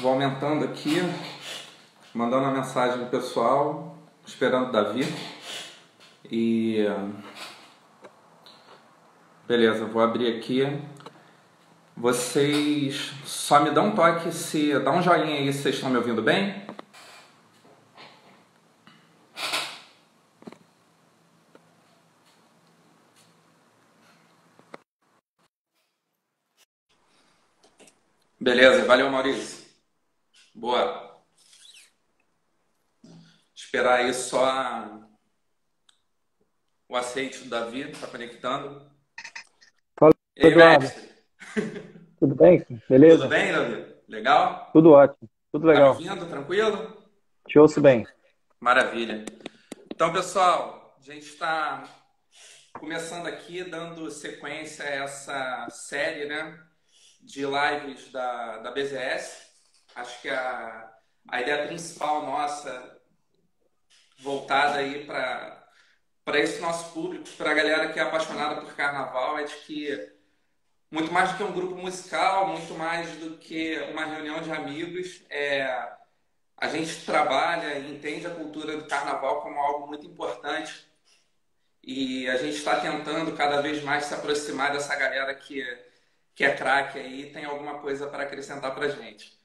vou aumentando aqui, mandando uma mensagem pro pessoal, esperando o Davi. E beleza, vou abrir aqui. Vocês só me dão um toque, dá um joinha aí se vocês estão me ouvindo bem. Beleza, valeu, Maurício. Boa. Esperar aí só o aceite do Davi, tá conectando. Fala, E aí, Eduardo. mestre? Tudo bem? Tudo Beleza? bem, Davi? Legal? Tudo ótimo. Tudo Tá me legal. ouvindo? Tranquilo? Te ouço bem. Maravilha. Então, pessoal, a gente está começando aqui, dando sequência a essa série, né, de lives da BZS. Acho que a ideia principal nossa, voltada aí para esse nosso público, para a galera que é apaixonada por carnaval, é de que muito mais do que um grupo musical, muito mais do que uma reunião de amigos, a gente trabalha e entende a cultura do carnaval como algo muito importante e a gente está tentando cada vez mais se aproximar dessa galera que é craque aí e tem alguma coisa para acrescentar para a gente.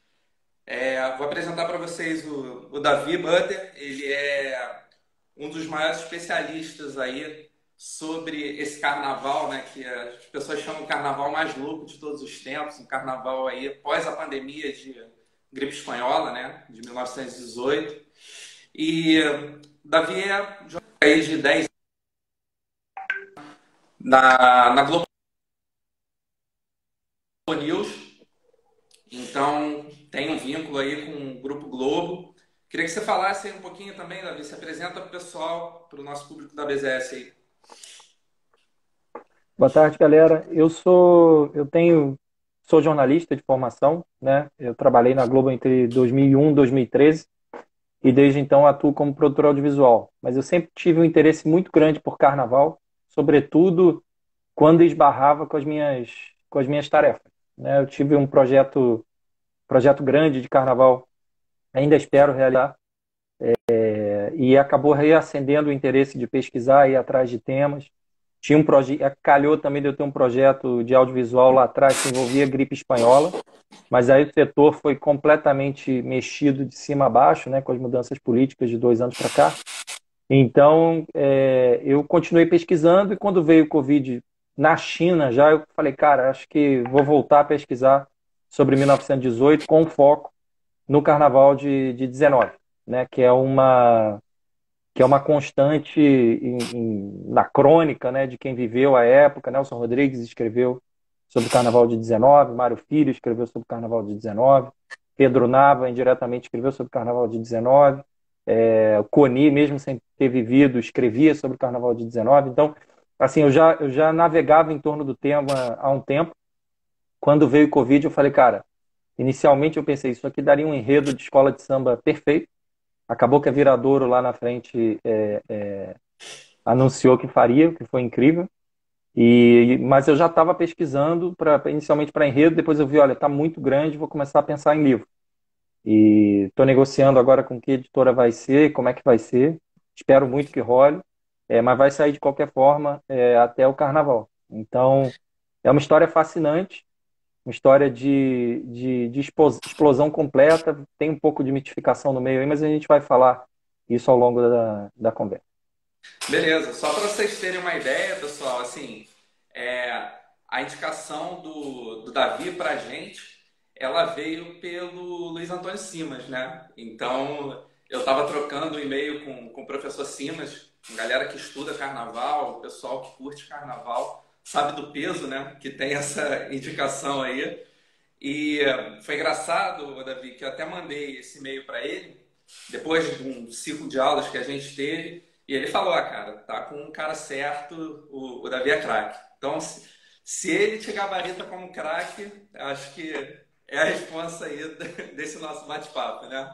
Vou apresentar para vocês o Davi Butter. Ele é um dos maiores especialistas aí sobre esse carnaval, né, que as pessoas chamam de carnaval mais louco de todos os tempos, um carnaval aí pós a pandemia de gripe espanhola, né, de 1918. E Davi é aí de 10 na Globo News, então tem um vínculo aí com o Grupo Globo. Queria que você falasse aí um pouquinho também, Davi, se apresenta para o pessoal, para o nosso público da BZS aí. Boa tarde, galera. Sou jornalista de formação, né? Eu trabalhei na Globo entre 2001 e 2013 e desde então atuo como produtor audiovisual. Mas eu sempre tive um interesse muito grande por carnaval, sobretudo quando esbarrava com as minhas tarefas, né? Eu tive um projeto grande de carnaval, ainda espero realizar. E acabou reacendendo o interesse de pesquisar e ir atrás de temas. Tinha um projeto, calhou também de eu ter um projeto de audiovisual lá atrás que envolvia gripe espanhola, mas aí o setor foi completamente mexido de cima a baixo, né, com as mudanças políticas de 2 anos para cá. Então, eu continuei pesquisando e quando veio o Covid na China, já eu falei, cara, acho que vou voltar a pesquisar sobre 1918 com foco no Carnaval de 19, né, que é uma constante na crônica, né, de quem viveu a época. Nelson Rodrigues escreveu sobre o Carnaval de 19, Mário Filho escreveu sobre o Carnaval de 19, Pedro Nava indiretamente escreveu sobre o Carnaval de 19, o Coni, mesmo sem ter vivido, escrevia sobre o Carnaval de 19. Então, assim, eu já navegava em torno do tema há um tempo. Quando veio o Covid, eu falei, cara, inicialmente eu pensei, isso aqui daria um enredo de escola de samba perfeito. Acabou que a Viradouro lá na frente anunciou que faria, que foi incrível. Mas eu já estava pesquisando inicialmente para enredo, depois eu vi, olha, está muito grande, vou começar a pensar em livro. E estou negociando agora com que editora vai ser, como é que vai ser. Espero muito que role, mas vai sair de qualquer forma até o Carnaval. Então, é uma história fascinante, uma história de explosão completa, tem um pouco de mitificação no meio aí, mas a gente vai falar isso ao longo da conversa. Beleza, só para vocês terem uma ideia, pessoal, assim, a indicação do Davi para a gente, ela veio pelo Luiz Antônio Simas, né? Então, eu estava trocando um e-mail com o professor Simas, com galera que estuda carnaval, o pessoal que curte carnaval, sabe do peso, né? Que tem essa indicação aí. E foi engraçado, Davi, que eu até mandei esse e-mail para ele, depois de um ciclo de aulas que a gente teve, e ele falou, cara, tá com um cara certo, o Davi é craque. Então, se ele te gabarita como craque, acho que é a resposta aí desse nosso bate-papo, né?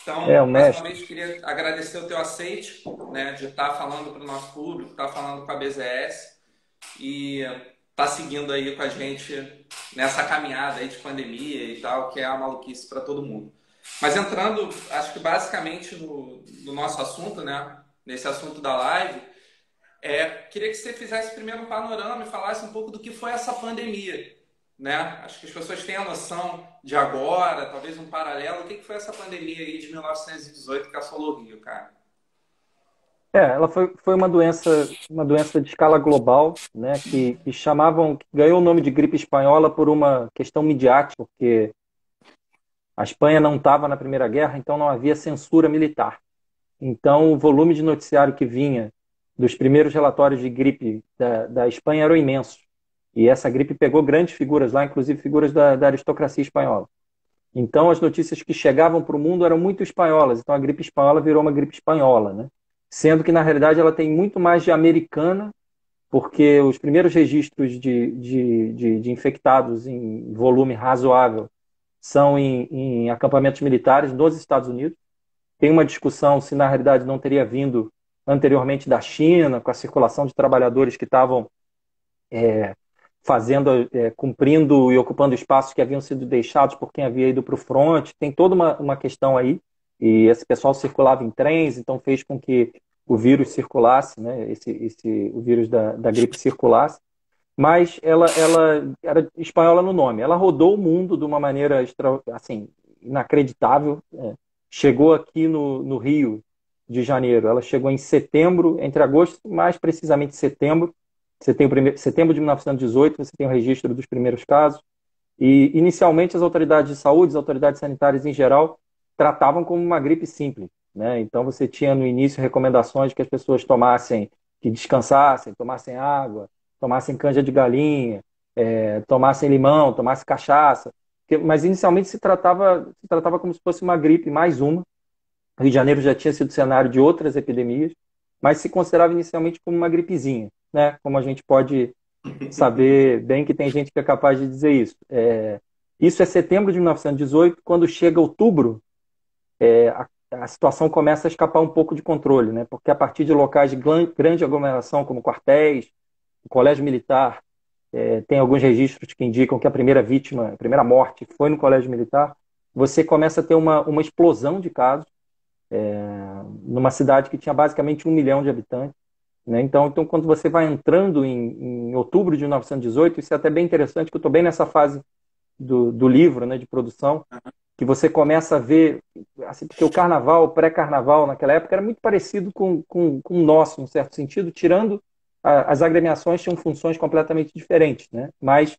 É, o Então, mais uma mestre. vez, queria agradecer o teu aceite, né, de estar falando para o nosso público, estar falando com a BZS e estar seguindo aí com a gente nessa caminhada aí de pandemia e tal, que é a maluquice para todo mundo. Mas entrando, acho que basicamente no nosso assunto, né? Nesse assunto da live, queria que você fizesse primeiro um panorama e falasse um pouco do que foi essa pandemia, né? Acho que as pessoas têm a noção de agora, talvez um paralelo. O que foi essa pandemia aí de 1918 que assolou o Rio, cara? Ela foi uma doença de escala global, né, que chamavam, que ganhou o nome de gripe espanhola por uma questão midiática, porque a Espanha não estava na Primeira Guerra, então não havia censura militar. Então, o volume de noticiário que vinha dos primeiros relatórios de gripe da Espanha era imenso. E essa gripe pegou grandes figuras lá, inclusive figuras da aristocracia espanhola. Então, as notícias que chegavam para o mundo eram muito espanholas. Então, a gripe espanhola virou uma gripe espanhola, né? Sendo que, na realidade, ela tem muito mais de americana, porque os primeiros registros de infectados em volume razoável são em acampamentos militares nos Estados Unidos. Tem uma discussão se, na realidade, não teria vindo anteriormente da China, com a circulação de trabalhadores que estavam cumprindo e ocupando espaços que haviam sido deixados por quem havia ido para o fronte. Tem toda uma questão aí. E esse pessoal circulava em trens, então fez com que o vírus circulasse, né? O vírus da gripe circulasse. Mas ela era espanhola no nome. Ela rodou o mundo de uma maneira assim, inacreditável. Chegou aqui no Rio de Janeiro. Ela chegou em setembro, entre agosto, mais precisamente setembro. Você tem setembro de 1918, você tem o registro dos primeiros casos. E, inicialmente, as autoridades de saúde, as autoridades sanitárias em geral, tratavam como uma gripe simples, né? Então, você tinha no início recomendações de que as pessoas tomassem, que descansassem, tomassem água, tomassem canja de galinha, tomassem limão, tomassem cachaça. Mas, inicialmente, se tratava como se fosse uma gripe, mais uma. O Rio de Janeiro já tinha sido cenário de outras epidemias, mas se considerava inicialmente como uma gripezinha, né? Como a gente pode saber bem que tem gente que é capaz de dizer isso. Isso é setembro de 1918. Quando chega outubro, a situação começa a escapar um pouco de controle, né? Porque a partir de locais de grande aglomeração, como quartéis, o colégio militar, tem alguns registros que indicam que a primeira vítima, a primeira morte foi no colégio militar. Você começa a ter uma explosão de casos, numa cidade que tinha basicamente 1 milhão de habitantes, né? Então, quando você vai entrando em outubro de 1918, isso é até bem interessante, que eu estou bem nessa fase do livro, né, de produção, que você começa a ver, assim, porque o carnaval, o pré-carnaval naquela época era muito parecido com o nosso, num certo sentido, tirando as agremiações tinham funções completamente diferentes, né? Mas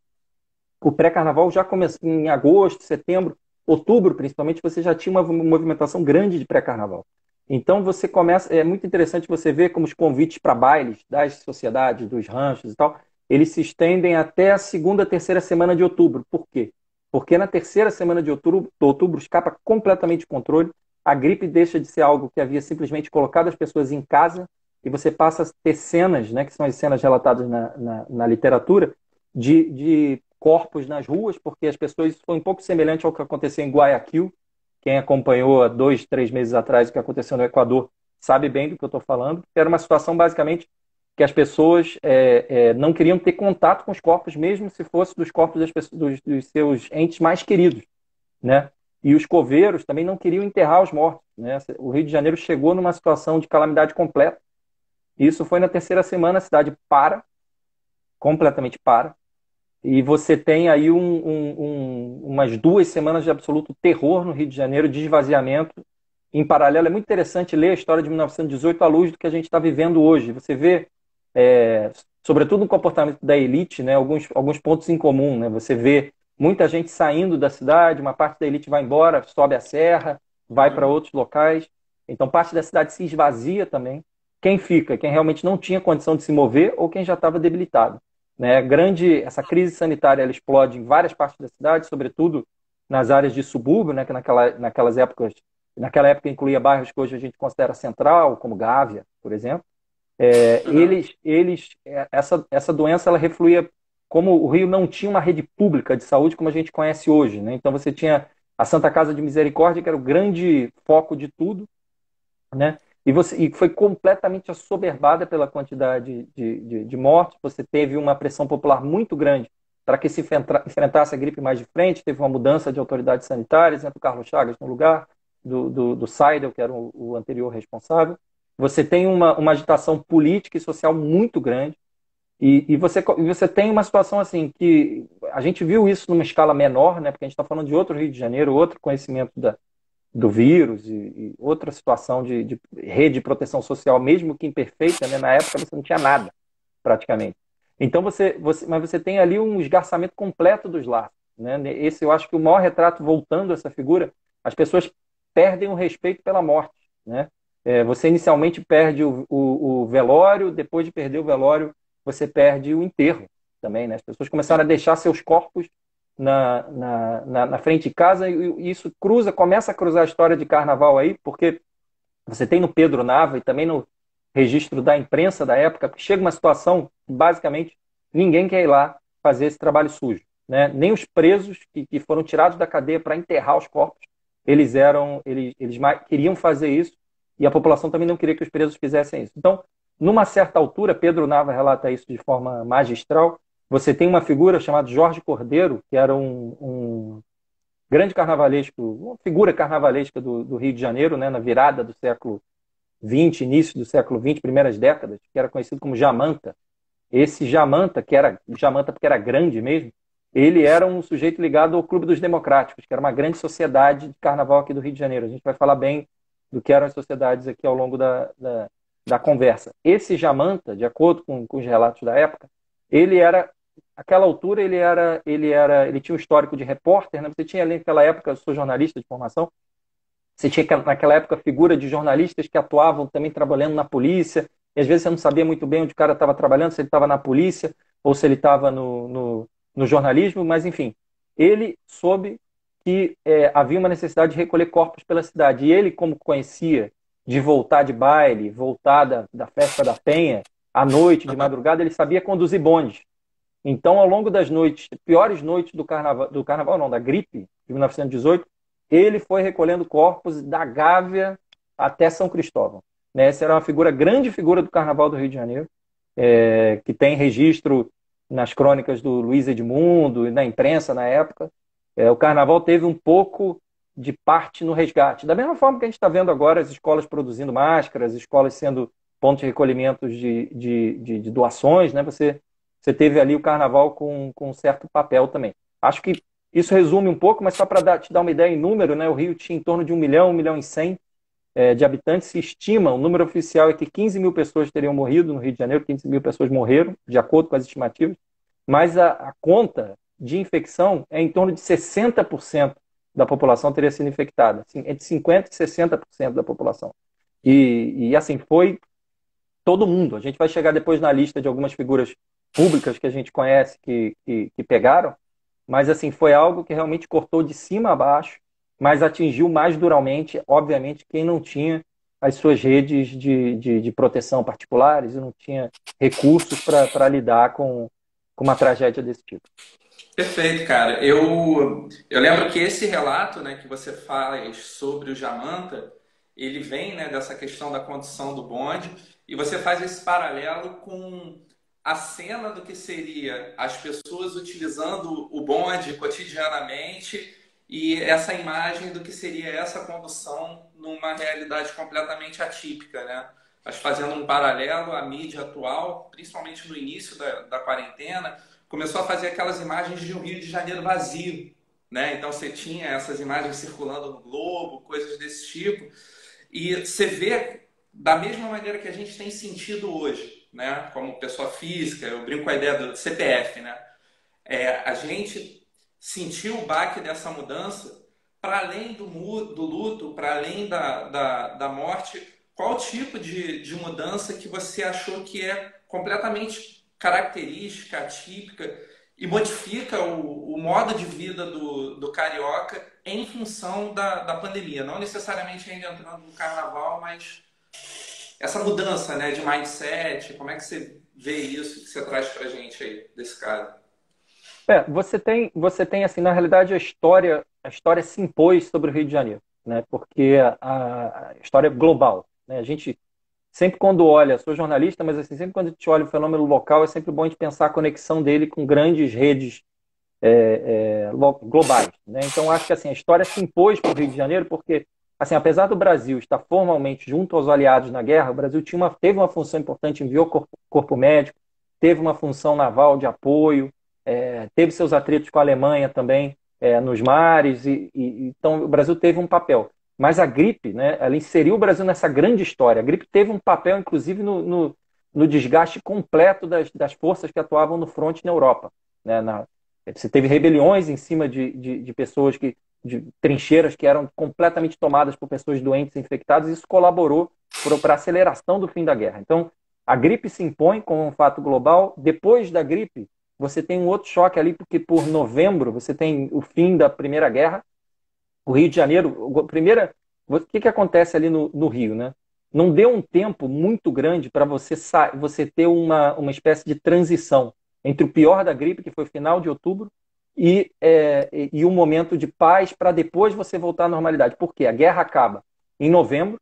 o pré-carnaval já começou em agosto, setembro, outubro, principalmente, você já tinha uma movimentação grande de pré-carnaval. Então você começa, é muito interessante você ver como os convites para bailes das sociedades, dos ranchos e tal, eles se estendem até a segunda, terceira semana de outubro. Por quê? Porque na terceira semana de outubro escapa completamente o controle, a gripe deixa de ser algo que havia simplesmente colocado as pessoas em casa e você passa a ter cenas, né, que são as cenas relatadas na literatura, de corpos nas ruas, porque as pessoas, isso foi um pouco semelhante ao que aconteceu em Guayaquil. Quem acompanhou há 2, 3 meses atrás o que aconteceu no Equador sabe bem do que eu estou falando. Era uma situação basicamente que as pessoas não queriam ter contato com os corpos, mesmo se fosse dos corpos dos seus entes mais queridos, né? E os coveiros também não queriam enterrar os mortos, né? O Rio de Janeiro chegou numa situação de calamidade completa. Isso foi na terceira semana, a cidade completamente para. E você tem aí umas 2 semanas de absoluto terror no Rio de Janeiro, de esvaziamento. Em paralelo, é muito interessante ler a história de 1918 à luz do que a gente está vivendo hoje. Você vê, sobretudo no comportamento da elite, né, alguns pontos em comum, né? Você vê muita gente saindo da cidade, uma parte da elite vai embora, sobe a serra, vai para outros locais. Então, parte da cidade se esvazia também. Quem fica? Quem realmente não tinha condição de se mover ou quem já estava debilitado, né? Essa crise sanitária ela explode em várias partes da cidade, sobretudo nas áreas de subúrbio, né, que naquela época incluía bairros que hoje a gente considera central, como Gávea, por exemplo. Essa doença ela refluía, como o Rio não tinha uma rede pública de saúde como a gente conhece hoje, né? Então você tinha a Santa Casa de Misericórdia, que era o grande foco de tudo, né? E foi completamente assoberbada pela quantidade de mortes. Você teve uma pressão popular muito grande para que se enfrentasse a gripe mais de frente. Teve uma mudança de autoridades sanitárias, entra o Carlos Chagas no lugar do Seidel, que era o anterior responsável. Você tem uma agitação política e social muito grande. E você tem uma situação assim, que a gente viu isso numa escala menor, né, porque a gente está falando de outro Rio de Janeiro, outro conhecimento do vírus e outra situação de rede de proteção social, mesmo que imperfeita, né, na época você não tinha nada, praticamente. Então mas você tem ali um esgarçamento completo dos laços, né? Esse eu acho que o maior retrato, voltando a essa figura, as pessoas perdem o respeito pela morte, né? Você inicialmente perde o velório, depois de perder o velório, você perde o enterro também, né? As pessoas começaram a deixar seus corpos na frente de casa e isso começa a cruzar a história de carnaval aí, porque você tem no Pedro Nava e também no registro da imprensa da época, que chega uma situação que basicamente ninguém quer ir lá fazer esse trabalho sujo, né? Nem os presos que foram tirados da cadeia para enterrar os corpos, eles queriam fazer isso e a população também não queria que os presos fizessem isso. Então, numa certa altura, Pedro Nava relata isso de forma magistral, você tem uma figura chamada Jorge Cordeiro, que era um grande carnavalesco, uma figura carnavalesca do Rio de Janeiro, né, na virada do século XX, início do século XX, primeiras décadas, que era conhecido como Jamanta. Esse Jamanta, que era Jamanta porque era grande mesmo, ele era um sujeito ligado ao Clube dos Democráticos, que era uma grande sociedade de carnaval aqui do Rio de Janeiro. A gente vai falar bem do que eram as sociedades aqui ao longo da conversa. Esse Jamanta, de acordo com os relatos da época, ele era, naquela altura, ele tinha um histórico de repórter, né? Você tinha ali naquela época, eu sou jornalista de formação, você tinha naquela época figura de jornalistas que atuavam também trabalhando na polícia, e às vezes você não sabia muito bem onde o cara estava trabalhando, se ele estava na polícia ou se ele estava no jornalismo, mas enfim, ele soube que havia uma necessidade de recolher corpos pela cidade. E ele, como conhecia de voltar de baile, voltar da festa da Penha, à noite, de madrugada, ele sabia conduzir bondes. Então, ao longo das noites, piores noites do carnaval não, da gripe de 1918, ele foi recolhendo corpos da Gávea até São Cristóvão. Né? Essa era uma grande figura do carnaval do Rio de Janeiro, que tem registro nas crônicas do Luiz Edmundo e na imprensa na época. O carnaval teve um pouco de parte no resgate. Da mesma forma que a gente está vendo agora as escolas produzindo máscaras, as escolas sendo pontos de recolhimento de doações, né? Você teve ali o carnaval com um certo papel também. Acho que isso resume um pouco, mas só para te dar uma ideia em número, né? O Rio tinha em torno de 1 milhão e 100 de habitantes. Se estima, o número oficial é que 15 mil pessoas teriam morrido no Rio de Janeiro, 15 mil pessoas morreram, de acordo com as estimativas, mas a conta de infecção é em torno de 60% da população teria sido infectada, assim, entre 50% e 60% da população. E assim, foi todo mundo. A gente vai chegar depois na lista de algumas figuras públicas que a gente conhece que pegaram, mas assim, foi algo que realmente cortou de cima a baixo, mas atingiu mais duramente, obviamente, quem não tinha as suas redes de proteção particulares e não tinha recursos para lidar com uma tragédia desse tipo. Perfeito, cara. Eu lembro que esse relato, né, que você faz sobre o Jamanta, ele vem, né, dessa questão da condução do bonde, e você faz esse paralelo com a cena do que seria as pessoas utilizando o bonde cotidianamente e essa imagem do que seria essa condução numa realidade completamente atípica, né? Mas fazendo um paralelo à mídia atual, principalmente no início da quarentena, começou a fazer aquelas imagens de um Rio de Janeiro vazio, né? Então você tinha essas imagens circulando no Globo, coisas desse tipo, e você vê da mesma maneira que a gente tem sentido hoje, né? Como pessoa física, eu brinco com a ideia do CPF, né? A gente sentiu o baque dessa mudança, para além do luto, para além da morte. Qual tipo de mudança que você achou que é completamente característica, atípica e modifica o modo de vida do carioca em função da pandemia? Não necessariamente ainda entrando no carnaval, mas essa mudança, né, de mindset, como é que você vê isso que você traz pra gente aí desse caso? Você tem assim, na realidade, a história se impôs sobre o Rio de Janeiro, né? Porque a história é global, né? A gente sempre quando olha, sou jornalista, mas assim, sempre quando a gente olha o fenômeno local, é sempre bom a gente pensar a conexão dele com grandes redes globais, né? Então, acho que assim, a história se impôs para o Rio de Janeiro porque, assim, apesar do Brasil estar formalmente junto aos aliados na guerra, o Brasil teve uma função importante, enviou corpo médico, teve uma função naval de apoio, teve seus atritos com a Alemanha também nos mares, então o Brasil teve um papel. Mas a gripe, né, ela inseriu o Brasil nessa grande história. A gripe teve um papel, inclusive, no desgaste completo das forças que atuavam no fronte na Europa, né, você teve rebeliões em cima de pessoas de trincheiras que eram completamente tomadas por pessoas doentes, infectadas, e isso colaborou para a aceleração do fim da guerra. Então, a gripe se impõe como um fato global. Depois da gripe, você tem um outro choque ali, porque por novembro você tem o fim da Primeira Guerra. O Rio de Janeiro, o que acontece ali no Rio, né? Não deu um tempo muito grande para você ter uma espécie de transição entre o pior da gripe, que foi final de outubro, e um momento de paz para depois você voltar à normalidade. Por quê? A guerra acaba em novembro,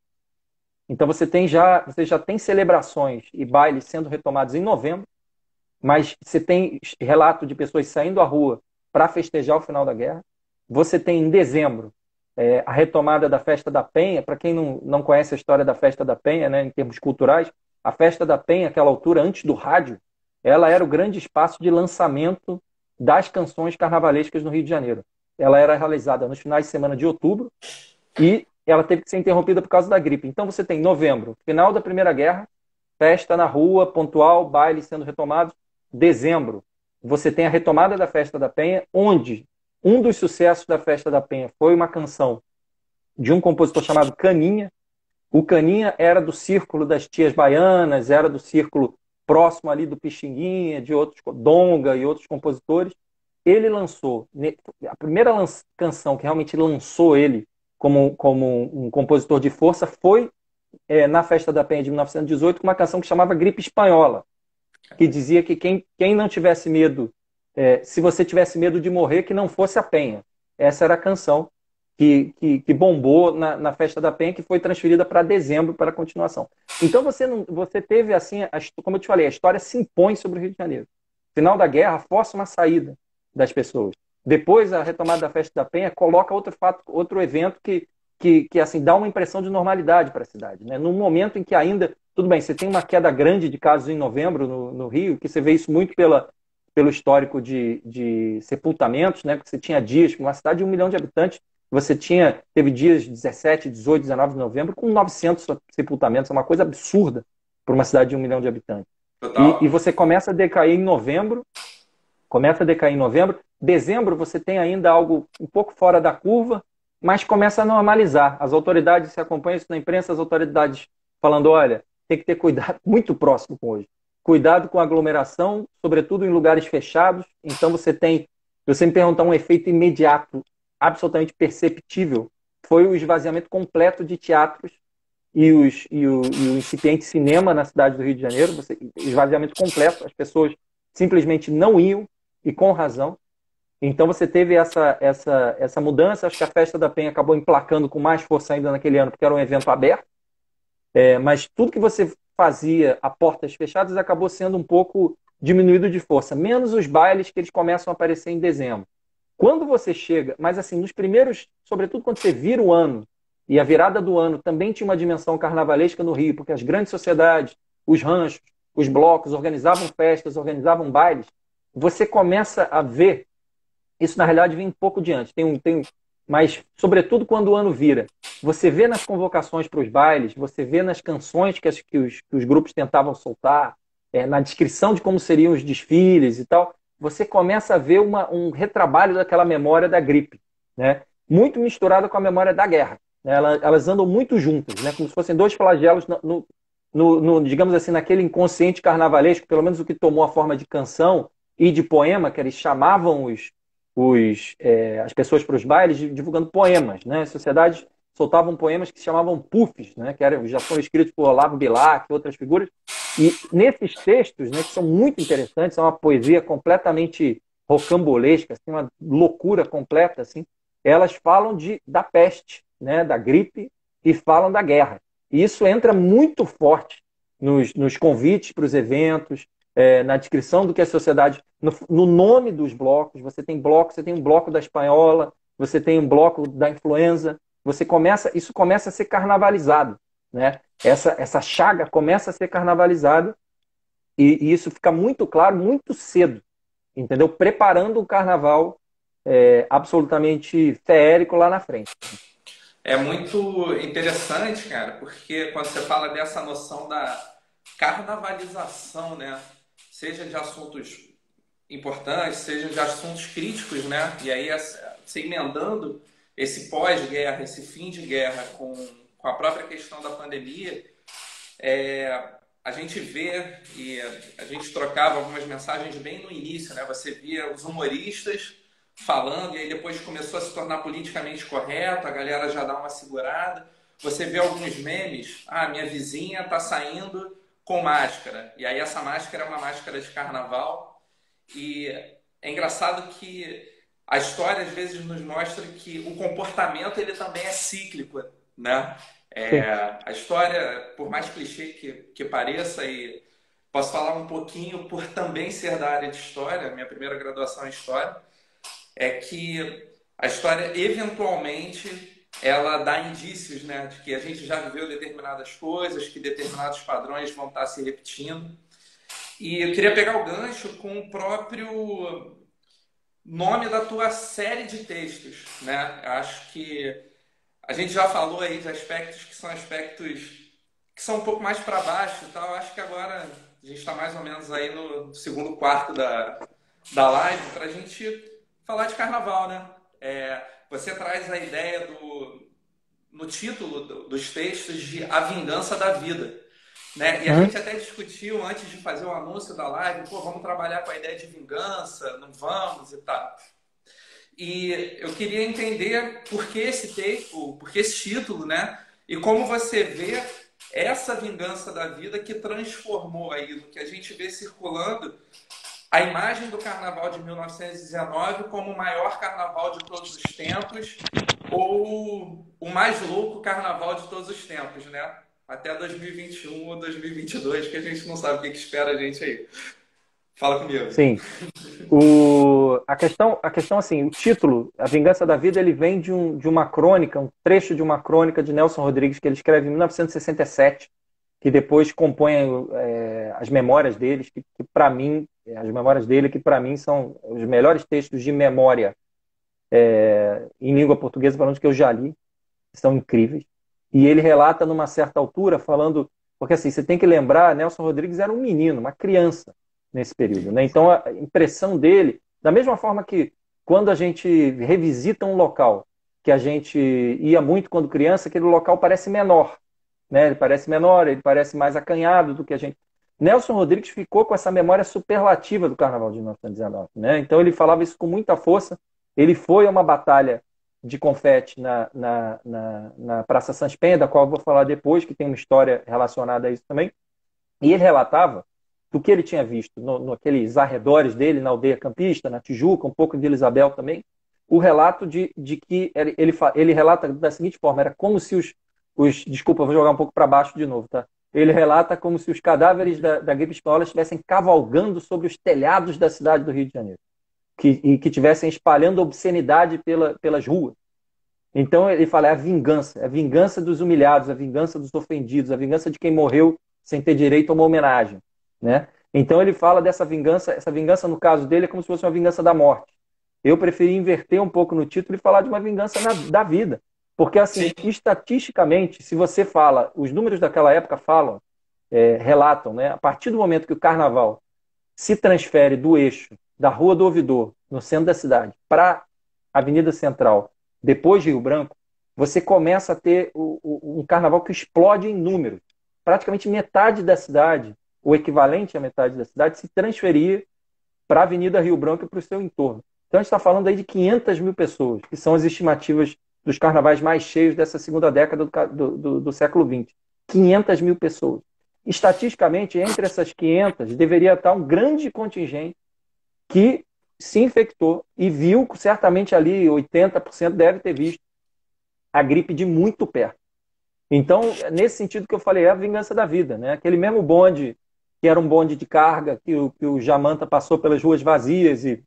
então você já tem celebrações e bailes sendo retomados em novembro, mas você tem relato de pessoas saindo à rua para festejar o final da guerra. Você tem em dezembro a retomada da Festa da Penha. Para quem não conhece a história da Festa da Penha, né, em termos culturais, a Festa da Penha, aquela altura antes do rádio, ela era o grande espaço de lançamento das canções carnavalescas no Rio de Janeiro. Ela era realizada nos finais de semana de outubro e ela teve que ser interrompida por causa da gripe. Então você tem novembro, final da Primeira Guerra, festa na rua, pontual, baile sendo retomados. Dezembro, você tem a retomada da Festa da Penha, onde um dos sucessos da Festa da Penha foi uma canção de um compositor chamado Caninha. O Caninha era do círculo das tias baianas, era do círculo próximo ali do Pixinguinha, de outros, Donga e outros compositores. Ele lançou, a primeira canção que realmente lançou ele como um compositor de força foi na Festa da Penha de 1918, com uma canção que chamava Gripe Espanhola, que dizia que quem não tivesse medo, se você tivesse medo de morrer, que não fosse a Penha. Essa era a canção que bombou na Festa da Penha, que foi transferida para dezembro para a continuação. Então você teve, assim, como eu te falei, a história se impõe sobre o Rio de Janeiro. Final da guerra força uma saída das pessoas. Depois, a retomada da Festa da Penha coloca outro evento que assim, dá uma impressão de normalidade para a cidade, né? Num momento em que ainda, tudo bem, você tem uma queda grande de casos em novembro no Rio, que você vê isso muito pelo histórico de sepultamentos, né? Porque você tinha dias, uma cidade de 1 milhão de habitantes, teve dias 17, 18, 19 de novembro com 900 sepultamentos, é uma coisa absurda para uma cidade de 1 milhão de habitantes. E você começa a decair em novembro, dezembro você tem ainda algo um pouco fora da curva, mas começa a normalizar. As autoridades, se acompanham isso na imprensa, as autoridades falando, olha, tem que ter cuidado, muito próximo com hoje. Cuidado com a aglomeração, sobretudo em lugares fechados. Então você me perguntar um efeito imediato, absolutamente perceptível, foi o esvaziamento completo de teatros e o incipiente cinema na cidade do Rio de Janeiro. Esvaziamento completo, as pessoas simplesmente não iam, e com razão. Então você teve essa mudança. Acho que a Festa da Penha acabou emplacando com mais força ainda naquele ano, porque era um evento aberto. Mas tudo que você fazia a portas fechadas acabou sendo um pouco diminuído de força, menos os bailes que eles começam a aparecer em dezembro. Quando você chega, mas assim, nos primeiros, sobretudo quando você vira o ano, e a virada do ano também tinha uma dimensão carnavalesca no Rio, porque as grandes sociedades, os ranchos, os blocos organizavam festas, organizavam bailes, você começa a ver, isso na realidade vem um pouco diante, mas sobretudo quando o ano vira, você vê nas convocações para os bailes, você vê nas canções que os grupos tentavam soltar, na descrição de como seriam os desfiles e tal, você começa a ver um retrabalho daquela memória da gripe, né? Muito misturada com a memória da guerra, né? Elas andam muito juntas, né? Como se fossem dois flagelos digamos assim, naquele inconsciente carnavalesco, pelo menos o que tomou a forma de canção e de poema, que eles chamavam as pessoas para os bailes divulgando poemas, né? As sociedades soltavam poemas que se chamavam puffs, né? Já foram escritos por Olavo Bilac e outras figuras. E nesses textos, né, que são muito interessantes, é uma poesia completamente rocambolesca, assim, uma loucura completa, assim, elas falam da peste, né, da gripe, e falam da guerra. E isso entra muito forte nos convites para os eventos. na descrição do que a sociedade, no nome dos blocos, você tem blocos, você tem um bloco da espanhola, você tem um bloco da influenza, isso começa a ser carnavalizado, né? Essa chaga começa a ser carnavalizada e isso fica muito claro muito cedo, entendeu? Preparando um carnaval absolutamente feérico lá na frente. É muito interessante, cara, porque quando você fala dessa noção da carnavalização, né? Seja de assuntos importantes, seja de assuntos críticos, né? E aí, se emendando esse pós-guerra, esse fim de guerra com a própria questão da pandemia, a gente vê e a gente trocava algumas mensagens bem no início, né? Você via os humoristas falando e aí depois começou a se tornar politicamente correto, a galera já dá uma segurada. Você vê alguns memes, minha vizinha tá saindo com máscara, e aí essa máscara é uma máscara de carnaval, e é engraçado que a história às vezes nos mostra que o comportamento ele também é cíclico, né? A história, por mais clichê que pareça, e posso falar um pouquinho por também ser da área de história, minha primeira graduação em história, é que a história eventualmente ela dá indícios, né, de que a gente já viveu determinadas coisas, que determinados padrões vão estar se repetindo. E eu queria pegar o gancho com o próprio nome da tua série de textos, né? Eu acho que a gente já falou aí de aspectos que são um pouco mais para baixo e tal. Eu acho que agora a gente está mais ou menos aí no segundo quarto da live para a gente falar de carnaval, né? Você traz a ideia no título dos textos de A Vingança da Vida, né? E a gente até discutiu antes de fazer o anúncio da live, vamos trabalhar com a ideia de vingança, não vamos e tal. E eu queria entender por que esse texto, por que esse título, né? E como você vê essa vingança da vida que transformou aí no que a gente vê circulando a imagem do carnaval de 1919 como o maior carnaval de todos os tempos ou o mais louco carnaval de todos os tempos, né? Até 2021 ou 2022, que a gente não sabe o que espera a gente aí. Fala comigo. Sim. A questão, assim, o título, A Vingança da Vida, ele vem de uma crônica, um trecho de uma crônica de Nelson Rodrigues, que ele escreve em 1967, que depois compõe as memórias deles, que para mim, as memórias dele, que para mim são os melhores textos de memória em língua portuguesa, pelo menos que eu já li, são incríveis. E ele relata numa certa altura, falando, porque assim, você tem que lembrar, Nelson Rodrigues era um menino, uma criança nesse período, né? Então a impressão dele, da mesma forma que quando a gente revisita um local que a gente ia muito quando criança, aquele local parece menor, né? Ele parece menor, ele parece mais acanhado do que a gente. Nelson Rodrigues ficou com essa memória superlativa do Carnaval de 1919, né? Então ele falava isso com muita força. Ele foi a uma batalha de confete na Praça Sans Penha, da qual eu vou falar depois, que tem uma história relacionada a isso também. E ele relatava do que ele tinha visto naqueles arredores dele, na aldeia campista, na Tijuca, um pouco de Vila Isabel também, o relato de que ele relata da seguinte forma, era como se desculpa, vou jogar um pouco para baixo de novo, tá? Ele relata como se os cadáveres da gripe espanhola estivessem cavalgando sobre os telhados da cidade do Rio de Janeiro, e que estivessem espalhando obscenidade pelas ruas. Então ele fala, é a vingança dos humilhados, a vingança dos ofendidos, a vingança de quem morreu sem ter direito a uma homenagem, né? Então ele fala dessa vingança, essa vingança no caso dele é como se fosse uma vingança da morte. Eu preferi inverter um pouco no título e falar de uma vingança da vida. Porque, assim, estatisticamente, se você fala, os números daquela época falam, relatam, né? A partir do momento que o carnaval se transfere do eixo da Rua do Ouvidor, no centro da cidade, para a Avenida Central, depois de Rio Branco, você começa a ter um carnaval que explode em números. Praticamente metade da cidade, o equivalente à metade da cidade, se transferia para a Avenida Rio Branco e para o seu entorno. Então a gente está falando aí de 500 mil pessoas, que são as estimativas dos carnavais mais cheios dessa segunda década do século XX. 500 mil pessoas. Estatisticamente, entre essas 500, deveria estar um grande contingente que se infectou e viu, certamente ali 80% deve ter visto a gripe de muito perto. Então, nesse sentido que eu falei, é a vingança da vida, né? Aquele mesmo bonde que era um bonde de carga, que o Jamanta passou pelas ruas vazias e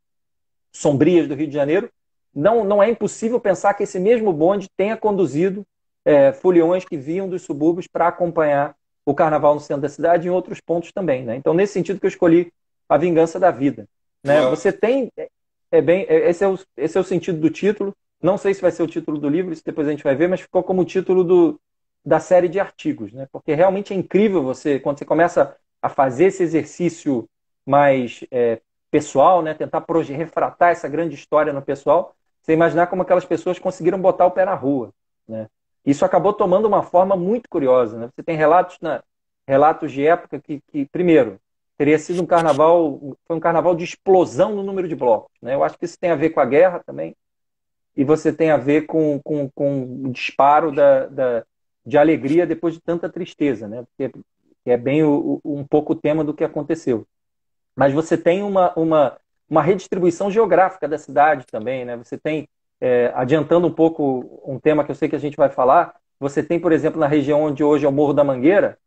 sombrias do Rio de Janeiro, não é impossível pensar que esse mesmo bonde tenha conduzido foliões que vinham dos subúrbios para acompanhar o carnaval no centro da cidade e em outros pontos também, né? Então, nesse sentido que eu escolhi A Vingança da Vida, né? Você tem esse é o sentido do título. Não sei se vai ser o título do livro, isso depois a gente vai ver, mas ficou como título da série de artigos, né? Porque realmente é incrível quando você começa a fazer esse exercício mais pessoal, né? Tentar refratar essa grande história no pessoal, você imaginar como aquelas pessoas conseguiram botar o pé na rua, né? Isso acabou tomando uma forma muito curiosa, né? Você tem relatos de época primeiro, teria sido foi um carnaval de explosão no número de blocos, né? Eu acho que isso tem a ver com a guerra também, e você tem a ver com o disparo de alegria depois de tanta tristeza, né? Porque é bem um pouco o tema do que aconteceu. Mas você tem uma redistribuição geográfica da cidade também, né? Você tem, adiantando um pouco um tema que eu sei que a gente vai falar, você tem, por exemplo, na região onde hoje é o Morro da Mangueira,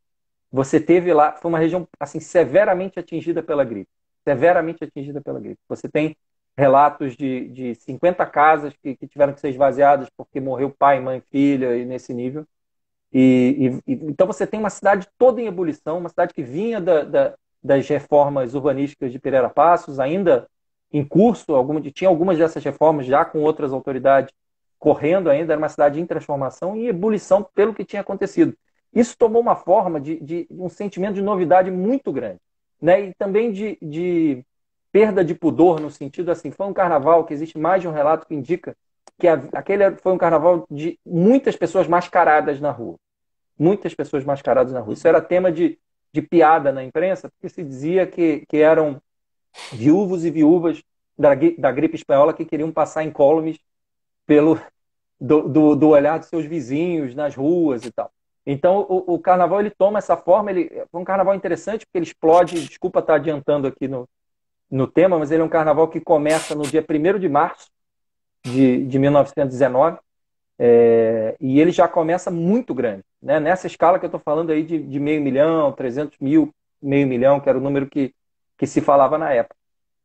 você teve lá, foi uma região assim severamente atingida pela gripe. Severamente atingida pela gripe. Você tem relatos de 50 casas que tiveram que ser esvaziadas porque morreu pai, mãe, filha, e nesse nível. Então você tem uma cidade toda em ebulição, uma cidade que vinha das reformas urbanísticas de Pereira Passos, ainda em curso, tinha algumas dessas reformas já com outras autoridades correndo ainda, era uma cidade em transformação e ebulição pelo que tinha acontecido. Isso tomou uma forma de um sentimento de novidade muito grande, né? E também de perda de pudor, no sentido assim, foi um carnaval que existe mais de um relato que indica que aquele foi um carnaval de muitas pessoas mascaradas na rua. Muitas pessoas mascaradas na rua. Isso era tema de piada na imprensa, porque se dizia que eram viúvos e viúvas da gripe espanhola que queriam passar incólumes do olhar dos seus vizinhos nas ruas e tal. Então, o carnaval ele toma essa forma, foi um carnaval interessante, porque ele explode, desculpa estar adiantando aqui no tema, mas ele é um carnaval que começa no dia 1º de março de 1919, e ele já começa muito grande, né? Nessa escala que eu estou falando aí de 500 mil, 300 mil, 500 mil, que era o número que se falava na época,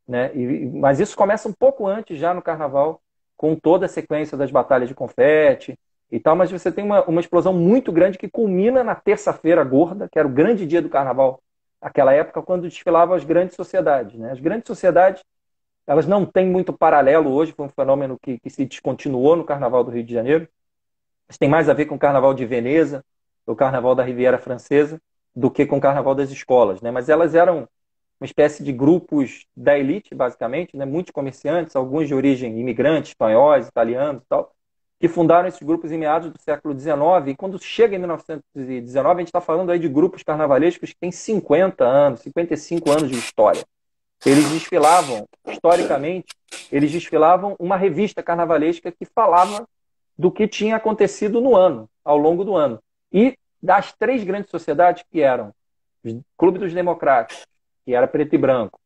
né? Mas isso começa um pouco antes, já no carnaval, com toda a sequência das batalhas de confete e tal, mas você tem uma explosão muito grande que culmina na terça-feira gorda, que era o grande dia do carnaval, naquela época, quando desfilavam as grandes sociedades, né? As grandes sociedades, elas não têm muito paralelo hoje, foi um fenômeno que se descontinuou no Carnaval do Rio de Janeiro. Isso tem mais a ver com o Carnaval de Veneza, o Carnaval da Riviera Francesa, do que com o Carnaval das escolas, né? Mas elas eram uma espécie de grupos da elite, basicamente, né? Muitos comerciantes, alguns de origem imigrante, espanhóis, italianos e tal, que fundaram esses grupos em meados do século XIX. E quando chega em 1919, a gente está falando aí de grupos carnavalescos que têm 50 anos, 55 anos de história. Eles desfilavam, historicamente, uma revista carnavalesca que falava do que tinha acontecido no ano, ao longo do ano. E das 3 grandes sociedades que eram o Clube dos Democratas, que era preto e branco,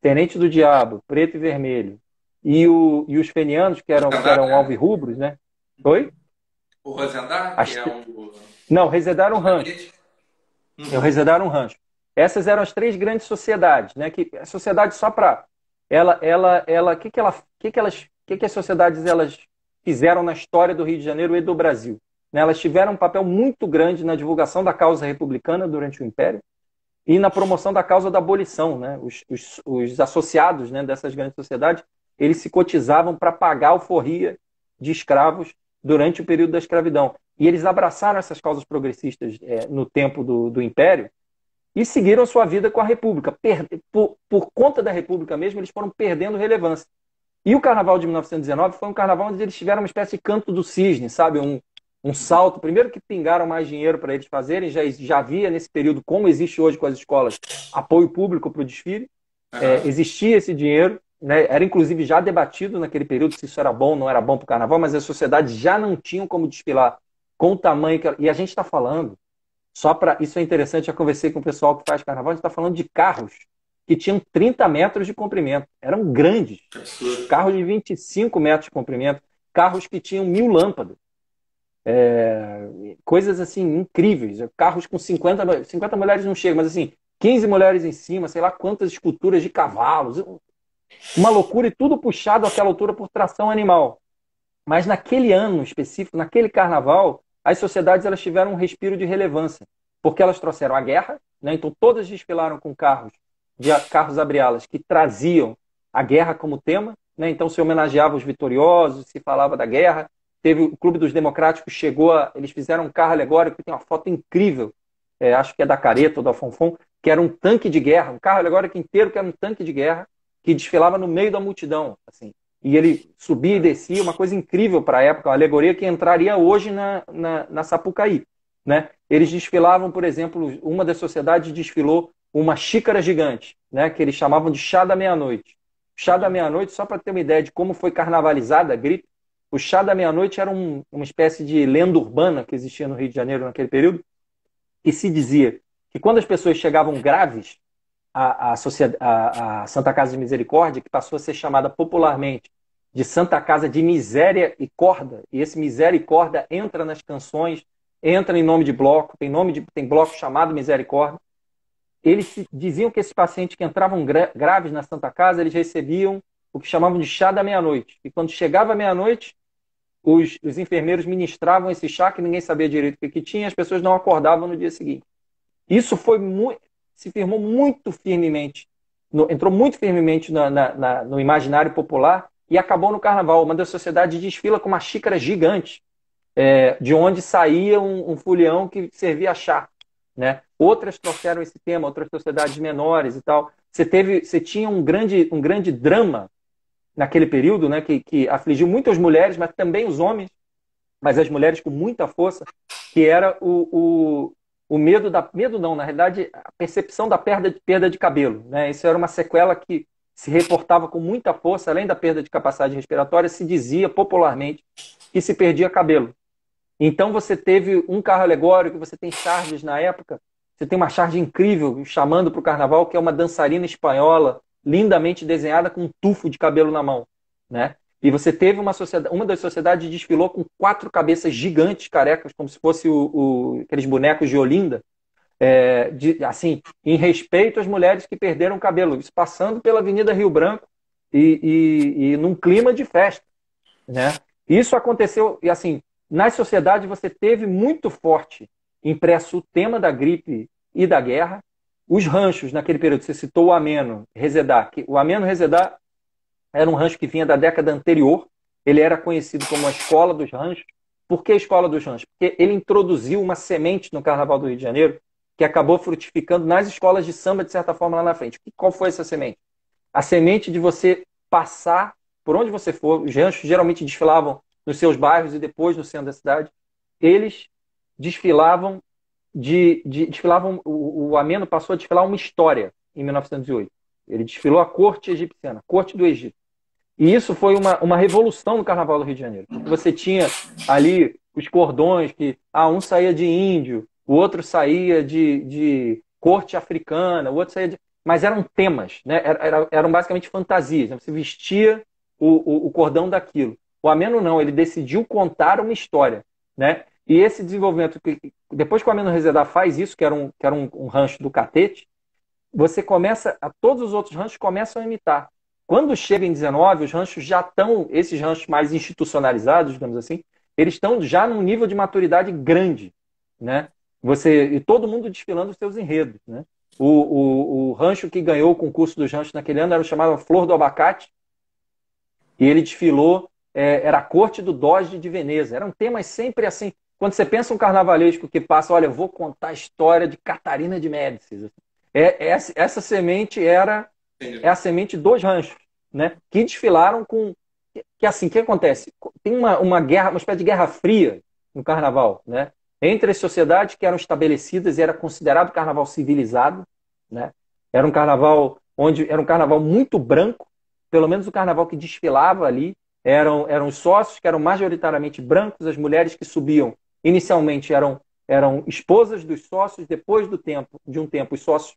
Tenente do Diabo, preto e vermelho, e os fenianos, que eram alvirrubros, né? Oi? O Rosendar, que é um... Não, Resedaram Rancho. O Resedaram Rancho. Essas eram as 3 grandes sociedades, né? Que a sociedade só para que as sociedades elas fizeram na história do Rio de Janeiro e do Brasil, né? Elas tiveram um papel muito grande na divulgação da causa republicana durante o Império e na promoção da causa da abolição, né? Os associados, né, dessas grandes sociedades, eles se cotizavam para pagar a alforria de escravos durante o período da escravidão. E eles abraçaram essas causas progressistas no tempo do Império e seguiram sua vida com a República. Por conta da República mesmo, eles foram perdendo relevância. E o Carnaval de 1919 foi um carnaval onde eles tiveram uma espécie de canto do cisne, sabe? Um salto. Primeiro que pingaram mais dinheiro para eles fazerem, já havia nesse período, como existe hoje com as escolas, apoio público para o desfile. Existia esse dinheiro, né? Era inclusive já debatido naquele período se isso era bom ou não era bom para o carnaval, mas as sociedades já não tinham como desfilar com o tamanho que... E a gente está falando, isso é interessante, já conversei com o pessoal que faz carnaval, a gente está falando de carros que tinham 30 metros de comprimento. Eram grandes. Carros de 25 metros de comprimento. Carros que tinham 1000 lâmpadas. Coisas assim incríveis. Carros com 50 mulheres não chegam, mas assim, 15 mulheres em cima, sei lá quantas esculturas de cavalos, uma loucura, e tudo puxado àquela altura por tração animal. Mas naquele ano específico, naquele carnaval, as sociedades elas tiveram um respiro de relevância, porque elas trouxeram a guerra, né? Então todas desfilaram com carros abre alas, que traziam a guerra como tema, né? Então se homenageava os vitoriosos, se falava da guerra. Teve o Clube dos Democráticos, eles fizeram um carro alegórico, que tem uma foto incrível, acho que é da Careta ou da Fonfon, que era um tanque de guerra, um carro alegórico inteiro que era um tanque de guerra, que desfilava no meio da multidão, assim. E ele subia e descia, uma coisa incrível para a época, uma alegoria que entraria hoje na Sapucaí, né? Eles desfilavam, por exemplo, uma das sociedades desfilou uma xícara gigante, né? Que eles chamavam de chá da meia-noite. Chá da meia-noite, só para ter uma ideia de como foi carnavalizada a gripe, o chá da meia-noite era uma espécie de lenda urbana que existia no Rio de Janeiro naquele período, e se dizia que quando as pessoas chegavam graves a Santa Casa de Misericórdia, que passou a ser chamada popularmente de Santa Casa de Miséria e Corda, e esse Miséria e Corda entra nas canções, entra em nome de bloco, tem bloco chamado Misericórdia. Eles diziam que esses pacientes que entravam graves na Santa Casa, eles recebiam o que chamavam de chá da meia-noite. E quando chegava a meia-noite, os enfermeiros ministravam esse chá, que ninguém sabia direito o que tinha, as pessoas não acordavam no dia seguinte. Isso se firmou muito firmemente, entrou muito firmemente no imaginário popular e acabou no carnaval. Uma das sociedades desfila com uma xícara gigante, de onde saía um folião que servia chá, né? Outras trouxeram esse tema, outras sociedades menores e tal. Você tinha um grande drama naquele período, né, que afligiu muito as mulheres, mas também os homens, mas as mulheres com muita força, que era o medo não, na realidade, a percepção da perda de cabelo, né? Isso era uma sequela que se reportava com muita força, além da perda de capacidade respiratória, se dizia popularmente que se perdia cabelo. Então você teve um carro alegórico, você tem charges na época, você tem uma charge incrível chamando para o carnaval, que é uma dançarina espanhola, lindamente desenhada com um tufo de cabelo na mão, né? E você teve uma das sociedades desfilou com 4 cabeças gigantes, carecas, como se fosse aqueles bonecos de Olinda, assim, em respeito às mulheres que perderam o cabelo, isso passando pela Avenida Rio Branco e num clima de festa, né? Isso aconteceu, e assim, nas sociedades você teve muito forte impresso o tema da gripe e da guerra. Os ranchos, naquele período, você citou o Ameno Resedá. O Ameno Resedá era um rancho que vinha da década anterior. Ele era conhecido como a Escola dos Ranchos. Por que a Escola dos Ranchos? Porque ele introduziu uma semente no Carnaval do Rio de Janeiro que acabou frutificando nas escolas de samba, de certa forma, lá na frente. Qual foi essa semente? A semente de você passar por onde você for. Os ranchos geralmente desfilavam nos seus bairros e depois no centro da cidade. Eles desfilavam o Ameno passou a desfilar uma história em 1908. Ele desfilou a corte egipciana, a corte do Egito. E isso foi uma revolução no Carnaval do Rio de Janeiro. Você tinha ali os cordões que um saía de índio, o outro saía de corte africana, o outro saía de... Mas eram temas, né? Eram basicamente fantasias. Né? Você vestia o cordão daquilo. O Ameno não, ele decidiu contar uma história, né? E esse desenvolvimento, depois que o Ameno Resedá faz isso, que era um rancho do Catete, todos os outros ranchos começam a imitar. Quando chega em 19, os ranchos já estão, esses ranchos mais institucionalizados, digamos assim, eles estão já num nível de maturidade grande, né? E todo mundo desfilando os seus enredos, né? O rancho que ganhou o concurso dos ranchos naquele ano era o chamado Flor do Abacate, e ele desfilou, era a corte do Doge de Veneza. Eram temas sempre assim. Quando você pensa um carnavalesco que passa, olha, vou contar a história de Catarina de Médicis. Essa semente é a semente dos ranchos, né? Que desfilaram com... Que assim, o que acontece? Tem uma guerra, uma espécie de guerra fria no carnaval, né? Entre as sociedades que eram estabelecidas e era considerado carnaval civilizado, né? Era um carnaval muito branco, pelo menos o carnaval que desfilava ali eram os sócios que eram majoritariamente brancos, as mulheres que subiam inicialmente eram esposas dos sócios, depois de um tempo os sócios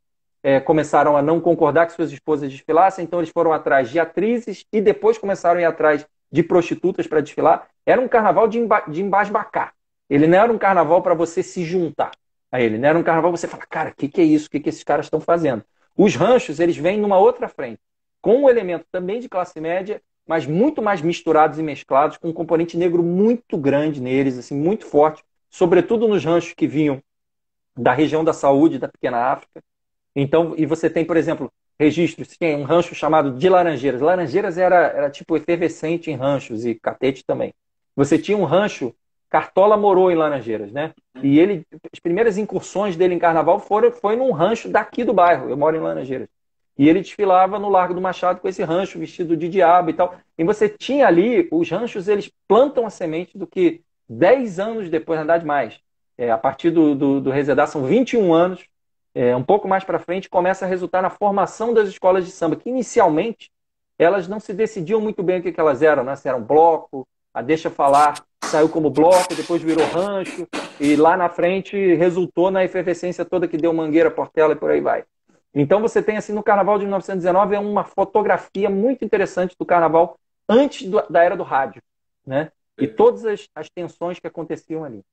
começaram a não concordar que suas esposas desfilassem, então eles foram atrás de atrizes e depois começaram a ir atrás de prostitutas para desfilar. Era um carnaval de embasbacar. Ele não era um carnaval para você se juntar. a ele, né? Era um carnaval você fala, cara, o que é isso? O que esses caras estão fazendo? Os ranchos, eles vêm numa outra frente, com um elemento também de classe média, mas muito mais misturados e mesclados, com um componente negro muito grande neles, assim, muito forte, sobretudo nos ranchos que vinham da região da Saúde, da Pequena África. Então, e você tem, por exemplo, registros, tem um rancho chamado de Laranjeiras. Laranjeiras era tipo efervescente em ranchos e Catete também. Você tinha um rancho, Cartola morou em Laranjeiras, né? E ele, as primeiras incursões dele em carnaval foi num rancho daqui do bairro. Eu moro em Laranjeiras. E ele desfilava no Largo do Machado com esse rancho vestido de diabo e tal. E você tinha ali, os ranchos, eles plantam a semente do que 10 anos depois, na verdade mais. A partir do Resedar, são 21 anos, um pouco mais para frente, começa a resultar na formação das escolas de samba, que inicialmente elas não se decidiam muito bem o que elas eram, né? Se eram bloco, a Deixa Falar saiu como bloco, depois virou rancho, e lá na frente resultou na efervescência toda que deu Mangueira, Portela e por aí vai. Então você tem, assim, no Carnaval de 1919, é uma fotografia muito interessante do Carnaval antes da era do rádio, né? E todas as tensões que aconteciam ali.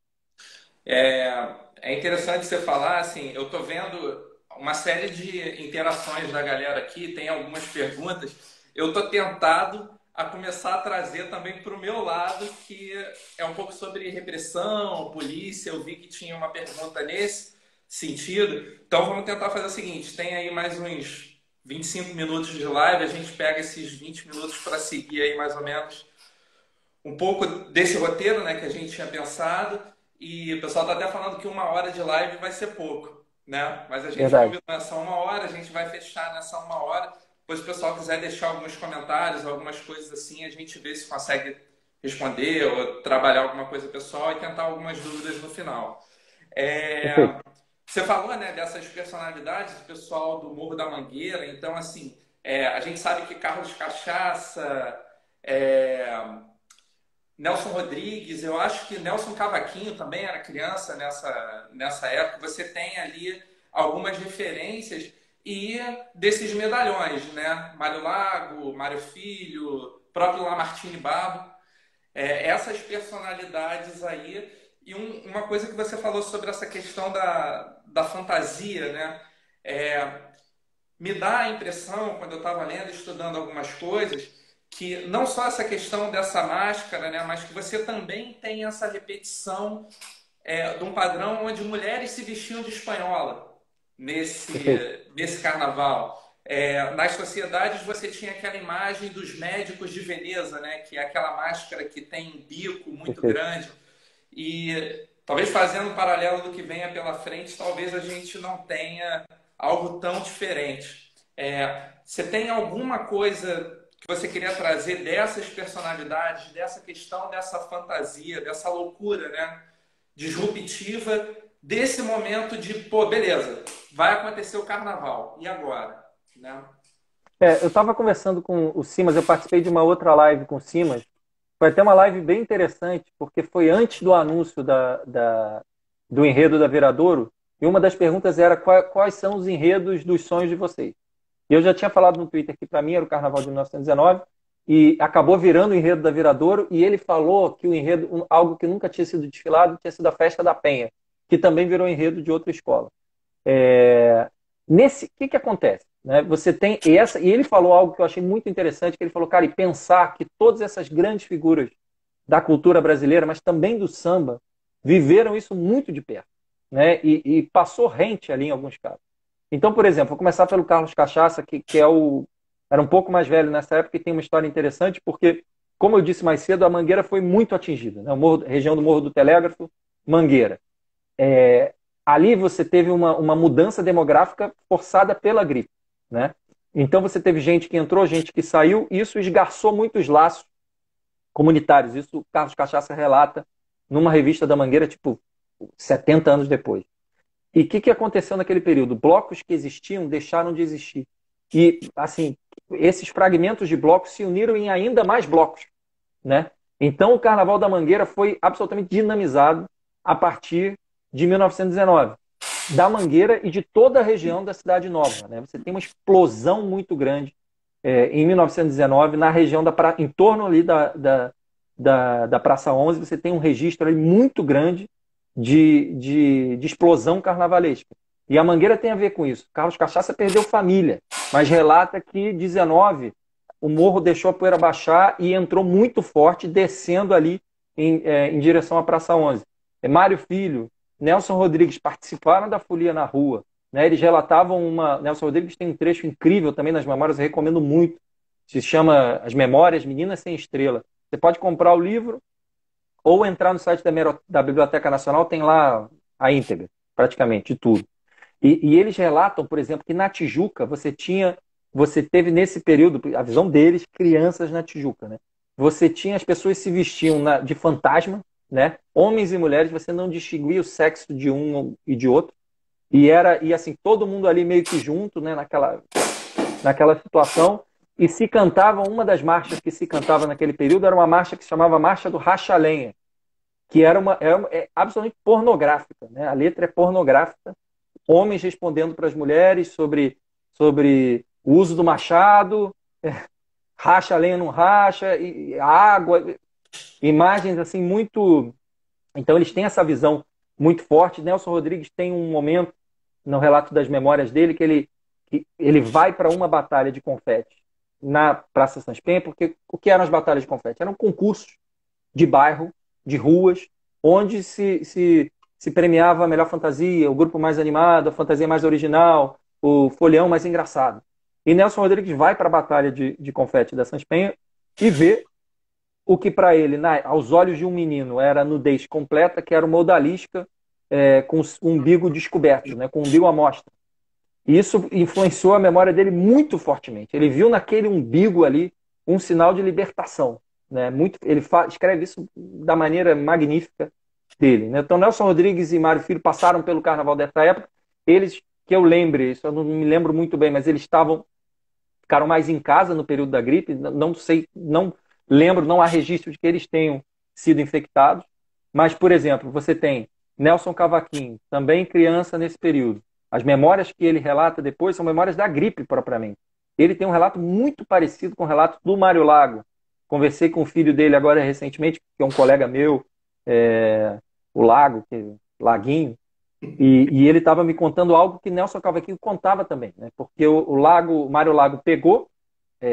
É interessante você falar, assim, eu tô vendo uma série de interações da galera aqui, tem algumas perguntas. Eu tô tentado a começar a trazer também para o meu lado, que é um pouco sobre repressão, polícia. Eu vi que tinha uma pergunta nesse sentido. Então vamos tentar fazer o seguinte, tem aí mais uns 25 minutos de live, a gente pega esses 20 minutos para seguir aí mais ou menos um pouco desse roteiro, né, que a gente tinha pensado, e o pessoal está até falando que 1 hora de live vai ser pouco, né? Mas a gente Verdade. combinou essa 1 hora, a gente vai fechar nessa 1 hora. Depois, se o pessoal quiser deixar alguns comentários, algumas coisas assim, a gente vê se consegue responder ou trabalhar alguma coisa pessoal e tentar algumas dúvidas no final. Perfeito. Você falou, né, dessas personalidades, do pessoal do Morro da Mangueira. Então, assim, a gente sabe que Carlos Cachaça, é, Nelson Rodrigues, eu acho que Nelson Cavaquinho também era criança nessa época. Você tem ali algumas referências e desses medalhões, né? Mário Lago, Mário Filho, próprio Lamartine Babo, essas personalidades aí. E uma coisa que você falou sobre essa questão da fantasia, né? Me dá a impressão, quando eu estava lendo, estudando algumas coisas, que não só essa questão dessa máscara, né, mas que você também tem essa repetição de um padrão onde mulheres se vestiam de espanhola Perfeito. nesse carnaval. Nas sociedades você tinha aquela imagem dos médicos de Veneza, né, que é aquela máscara que tem um bico muito Perfeito. grande. E talvez fazendo um paralelo do que venha pela frente, talvez a gente não tenha algo tão diferente. Você tem alguma coisa que você queria trazer dessas personalidades, dessa questão, dessa fantasia, dessa loucura, né? Disruptiva, desse momento de, pô, beleza, vai acontecer o carnaval, e agora? Né? Eu estava conversando com o Simas, eu participei de uma outra live com o Simas. Foi até uma live bem interessante, porque foi antes do anúncio do enredo da Viradouro, e uma das perguntas era quais são os enredos dos sonhos de vocês. E eu já tinha falado no Twitter que para mim era o Carnaval de 1919, e acabou virando o enredo da Viradouro, e ele falou que o enredo, algo que nunca tinha sido desfilado, tinha sido a Festa da Penha, que também virou enredo de outra escola. O que acontece? Né? Você tem e ele falou algo que eu achei muito interessante, que ele falou, cara, e pensar que todas essas grandes figuras da cultura brasileira, mas também do samba, viveram isso muito de perto, né? E passou rente ali em alguns casos. Então, por exemplo, vou começar pelo Carlos Cachaça, que era um pouco mais velho nessa época e tem uma história interessante, porque, como eu disse mais cedo, a Mangueira foi muito atingida, né? Região do Morro do Telégrafo, Mangueira. Ali você teve uma mudança demográfica forçada pela gripe, né? Então você teve gente que entrou, gente que saiu, e isso esgarçou muitos laços comunitários. Isso o Carlos Cachaça relata numa revista da Mangueira, tipo, 70 anos depois. E o que aconteceu naquele período? Blocos que existiam deixaram de existir. E, assim, esses fragmentos de blocos se uniram em ainda mais blocos, né? Então o Carnaval da Mangueira foi absolutamente dinamizado a partir de 1919, da Mangueira e de toda a região da Cidade Nova, né? Você tem uma explosão muito grande em 1919 na região em torno ali da Praça 11, você tem um registro ali muito grande de explosão carnavalesca. E a Mangueira tem a ver com isso. Carlos Cachaça perdeu família, mas relata que 19 o morro deixou a poeira baixar e entrou muito forte, descendo ali em direção à Praça 11. Mário Filho, Nelson Rodrigues participaram da folia na rua. Né? Eles relatavam uma... Nelson Rodrigues tem um trecho incrível também nas memórias, eu recomendo muito. Se chama As Memórias Meninas Sem Estrela. Você pode comprar o livro ou entrar no site da Biblioteca Nacional, tem lá a íntegra, praticamente, de tudo. E eles relatam, por exemplo, que na Tijuca você teve nesse período, a visão deles, crianças na Tijuca, né? Você tinha, as pessoas se vestiam de fantasma, né? Homens e mulheres, você não distinguia o sexo de um e de outro. E assim, todo mundo ali meio que junto, né? Naquela situação. E se cantava, uma das marchas que se cantava naquele período era uma marcha que se chamava Marcha do Racha-Lenha, que é absolutamente pornográfica, né? A letra é pornográfica, homens respondendo para as mulheres sobre o uso do machado, racha a lenha, não racha, e a água, imagens assim muito... Então eles têm essa visão muito forte. Nelson Rodrigues tem um momento no relato das memórias dele que ele vai para uma batalha de confete na Praça Sans Penha, porque o que eram as batalhas de confete? Eram concursos de bairro, de ruas, onde se premiava a melhor fantasia, o grupo mais animado, a fantasia mais original, o folião mais engraçado. E Nelson Rodrigues vai para a batalha de confete da Sans Penha e vê o que para ele, aos olhos de um menino, era a nudez completa, que era uma odalisca com o umbigo descoberto, né, com o umbigo à mostra. E isso influenciou a memória dele muito fortemente. Ele viu naquele umbigo ali um sinal de libertação. Né? Ele escreve isso da maneira magnífica dele. Né? Então, Nelson Rodrigues e Mário Filho passaram pelo carnaval dessa época. Eles, que eu lembre, isso eu não me lembro muito bem, mas eles ficaram mais em casa no período da gripe. Não sei, não lembro, não há registro de que eles tenham sido infectados. Mas, por exemplo, você tem Nelson Cavaquinho, também criança nesse período. As memórias que ele relata depois são memórias da gripe, propriamente. Ele tem um relato muito parecido com o relato do Mário Lago. Conversei com o filho dele agora recentemente, que é um colega meu, o Lago, Laguinho, e ele estava me contando algo que Nelson Cavaquinho contava também, né? Porque o Mário Lago pegou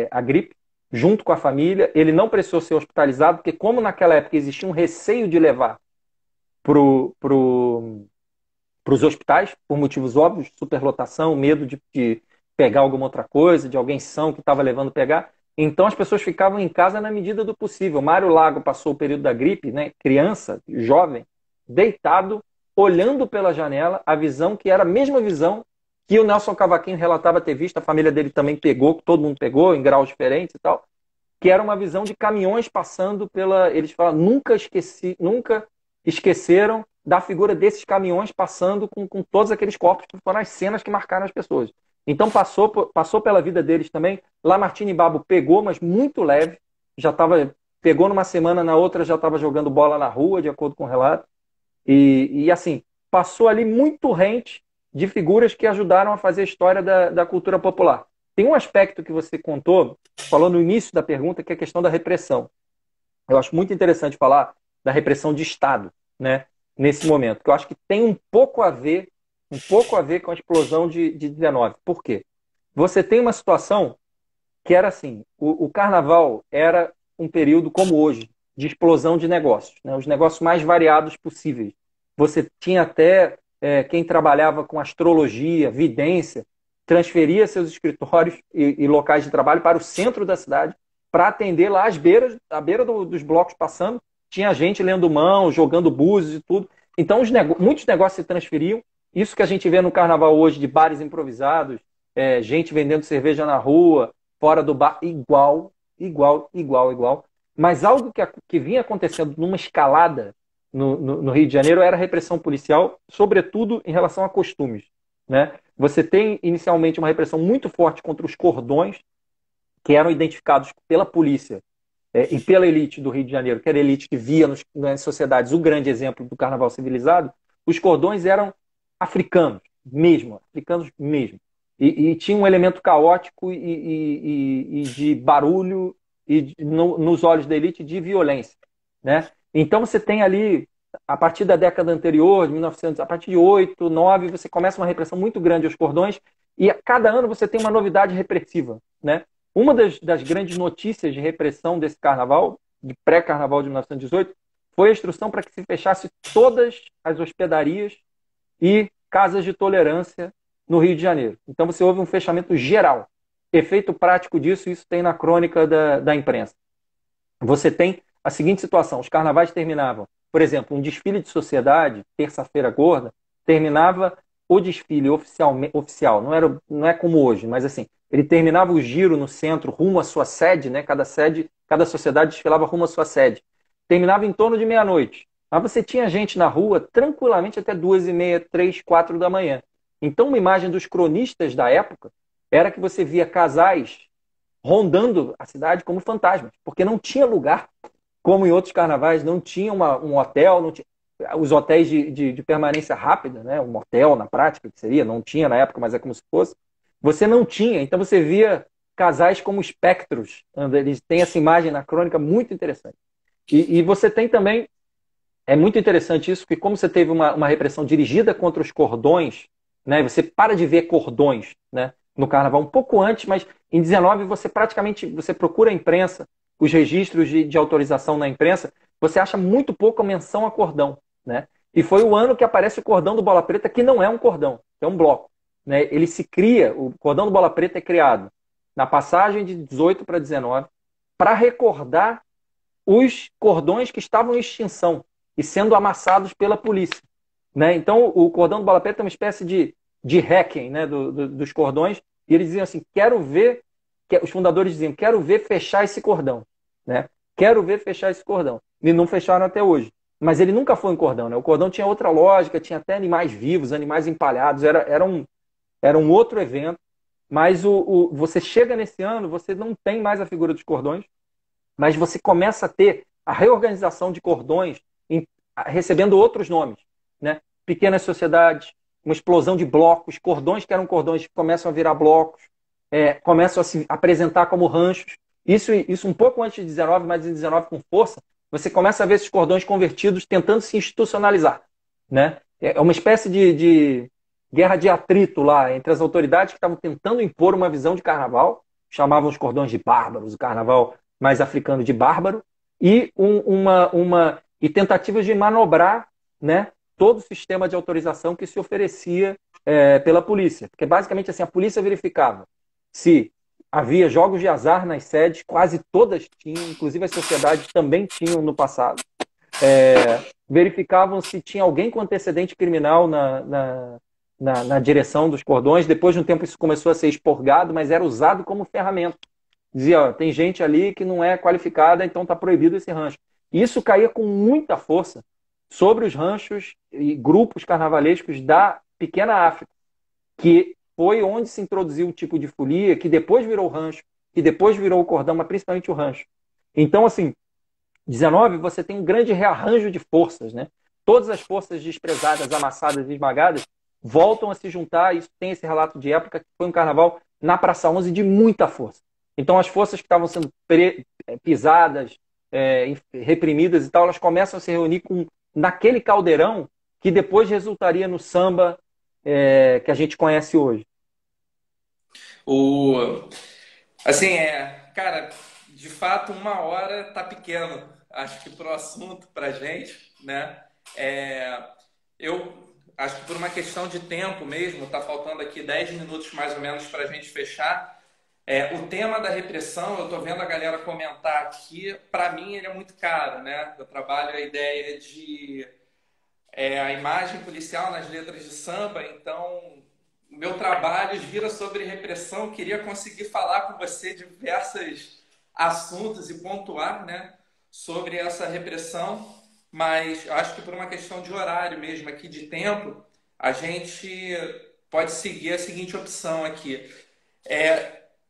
a gripe junto com a família, ele não precisou ser hospitalizado, porque como naquela época existia um receio de levar para os hospitais, por motivos óbvios, superlotação, medo de pegar alguma outra coisa, de alguém são que estava levando pegar. Então as pessoas ficavam em casa na medida do possível. Mário Lago passou o período da gripe, né, criança, jovem, deitado, olhando pela janela, a visão que era a mesma visão que o Nelson Cavaquinho relatava ter visto, a família dele também pegou, todo mundo pegou, em graus diferentes e tal, que era uma visão de caminhões passando pela... Eles falam, nunca esqueceram da figura desses caminhões passando com todos aqueles corpos, que foram as cenas que marcaram as pessoas. Então passou pela vida deles também. Lamartine Babo pegou, mas muito leve. Pegou numa semana, na outra já estava jogando bola na rua, de acordo com o relato. E assim, passou ali muito rente de figuras que ajudaram a fazer a história da cultura popular. Tem um aspecto que você contou, falou no início da pergunta, que é a questão da repressão. Eu acho muito interessante falar da repressão de Estado, né, nesse momento, que eu acho que tem um pouco a ver com a explosão de 19. Por quê? Você tem uma situação que era assim, o carnaval era um período como hoje, de explosão de negócios, né, os negócios mais variados possíveis. Você tinha até quem trabalhava com astrologia, vidência, transferia seus escritórios e locais de trabalho para o centro da cidade para atender lá à beira dos blocos passando. Tinha gente lendo mão, jogando búzios e tudo. Então, muitos negócios se transferiam. Isso que a gente vê no carnaval hoje, de bares improvisados, gente vendendo cerveja na rua, fora do bar, igual. Mas algo que vinha acontecendo numa escalada no Rio de Janeiro era a repressão policial, sobretudo em relação a costumes. Né? Você tem, inicialmente, uma repressão muito forte contra os cordões, que eram identificados pela polícia e pela elite do Rio de Janeiro, que era a elite que via nas sociedades o grande exemplo do carnaval civilizado. Os cordões eram africanos mesmo. E tinha um elemento caótico e de barulho e nos olhos da elite de violência. Né? Então você tem ali a partir da década anterior, de 1900, a partir de 8, 9, você começa uma repressão muito grande aos cordões e a cada ano você tem uma novidade repressiva, né? Uma das grandes notícias de repressão desse carnaval, de pré-carnaval de 1918, foi a instrução para que se fechasse todas as hospedarias e casas de tolerância no Rio de Janeiro. Então você houve um fechamento geral. Efeito prático disso, isso tem na crônica da imprensa. Você tem a seguinte situação: os carnavais terminavam, por exemplo, um desfile de sociedade, terça-feira gorda, terminava o desfile oficial, não é como hoje, mas assim, ele terminava o giro no centro, rumo à sua sede, né? Cada sociedade desfilava rumo à sua sede. Terminava em torno de meia-noite. Mas você tinha gente na rua tranquilamente até 2h30, 3, 4 da manhã. Então, uma imagem dos cronistas da época era que você via casais rondando a cidade como fantasmas, porque não tinha lugar, como em outros carnavais, não tinha um hotel, não tinha, os hotéis de permanência rápida, né? Um hotel na prática, que seria, não tinha na época, mas é como se fosse. Você não tinha, então você via casais como espectros. Eles têm essa imagem na crônica muito interessante. E você tem também, é muito interessante isso, porque como você teve uma repressão dirigida contra os cordões, né? Você para de ver cordões, né? No carnaval um pouco antes, mas em 19 você praticamente, você procura a imprensa, os registros de autorização na imprensa, você acha muito pouca menção a cordão, né? E foi o ano que aparece o cordão do Bola Preta, que não é um cordão, é um bloco, né? Ele se cria, o cordão do Bola Preta é criado na passagem de 18 para 19 para recordar os cordões que estavam em extinção e sendo amassados pela polícia, né? Então o cordão do Bola Preta é uma espécie de hacking, né? Dos cordões, e eles diziam assim: quero ver, os fundadores diziam, quero ver fechar esse cordão, né? Quero ver fechar esse cordão. E não fecharam até hoje. Mas ele nunca foi um cordão, né? O cordão tinha outra lógica, tinha até animais vivos, animais empalhados, era um outro evento. Mas você chega nesse ano, você não tem mais a figura dos cordões, mas você começa a ter a reorganização de cordões recebendo outros nomes, né? Pequenas sociedades, uma explosão de blocos, cordões que eram cordões que começam a virar blocos, começam a se apresentar como ranchos. Isso um pouco antes de 19, mas em 19 com força, você começa a ver esses cordões convertidos tentando se institucionalizar, né? É uma espécie de guerra de atrito lá entre as autoridades que estavam tentando impor uma visão de carnaval, chamavam os cordões de bárbaros, o carnaval mais africano de bárbaro, e e tentativas de manobrar, né, todo o sistema de autorização que se oferecia pela polícia. Porque basicamente assim, a polícia verificava se havia jogos de azar nas sedes, quase todas tinham, inclusive as sociedades também tinham no passado. Verificavam se tinha alguém com antecedente criminal na direção dos cordões. Depois de um tempo isso começou a ser expurgado, mas era usado como ferramenta. Dizia, ó, tem gente ali que não é qualificada, então está proibido esse rancho. E isso caía com muita força sobre os ranchos e grupos carnavalescos da pequena África, que foi onde se introduziu o tipo de folia, que depois virou o rancho, que depois virou o cordão, mas principalmente o rancho. Então, assim, 19, você tem um grande rearranjo de forças, né? Todas as forças desprezadas, amassadas e esmagadas voltam a se juntar. Isso tem esse relato de época, que foi um carnaval na Praça 11 de muita força. Então, as forças que estavam sendo pisadas, reprimidas e tal, elas começam a se reunir naquele caldeirão que depois resultaria no samba que a gente conhece hoje. O, assim, cara, de fato, 1 hora tá pequeno, acho que pro assunto, pra gente, né? É, eu acho que por uma questão de tempo mesmo, tá faltando aqui 10 minutos mais ou menos pra gente fechar. O tema da repressão, eu tô vendo a galera comentar aqui, pra mim ele é muito caro, né? Eu trabalho a ideia de a imagem policial nas letras de samba, então meu trabalho gira sobre repressão. Queria conseguir falar com você diversos assuntos e pontuar, né, sobre essa repressão, mas acho que por uma questão de horário mesmo aqui, de tempo, a gente pode seguir a seguinte opção aqui.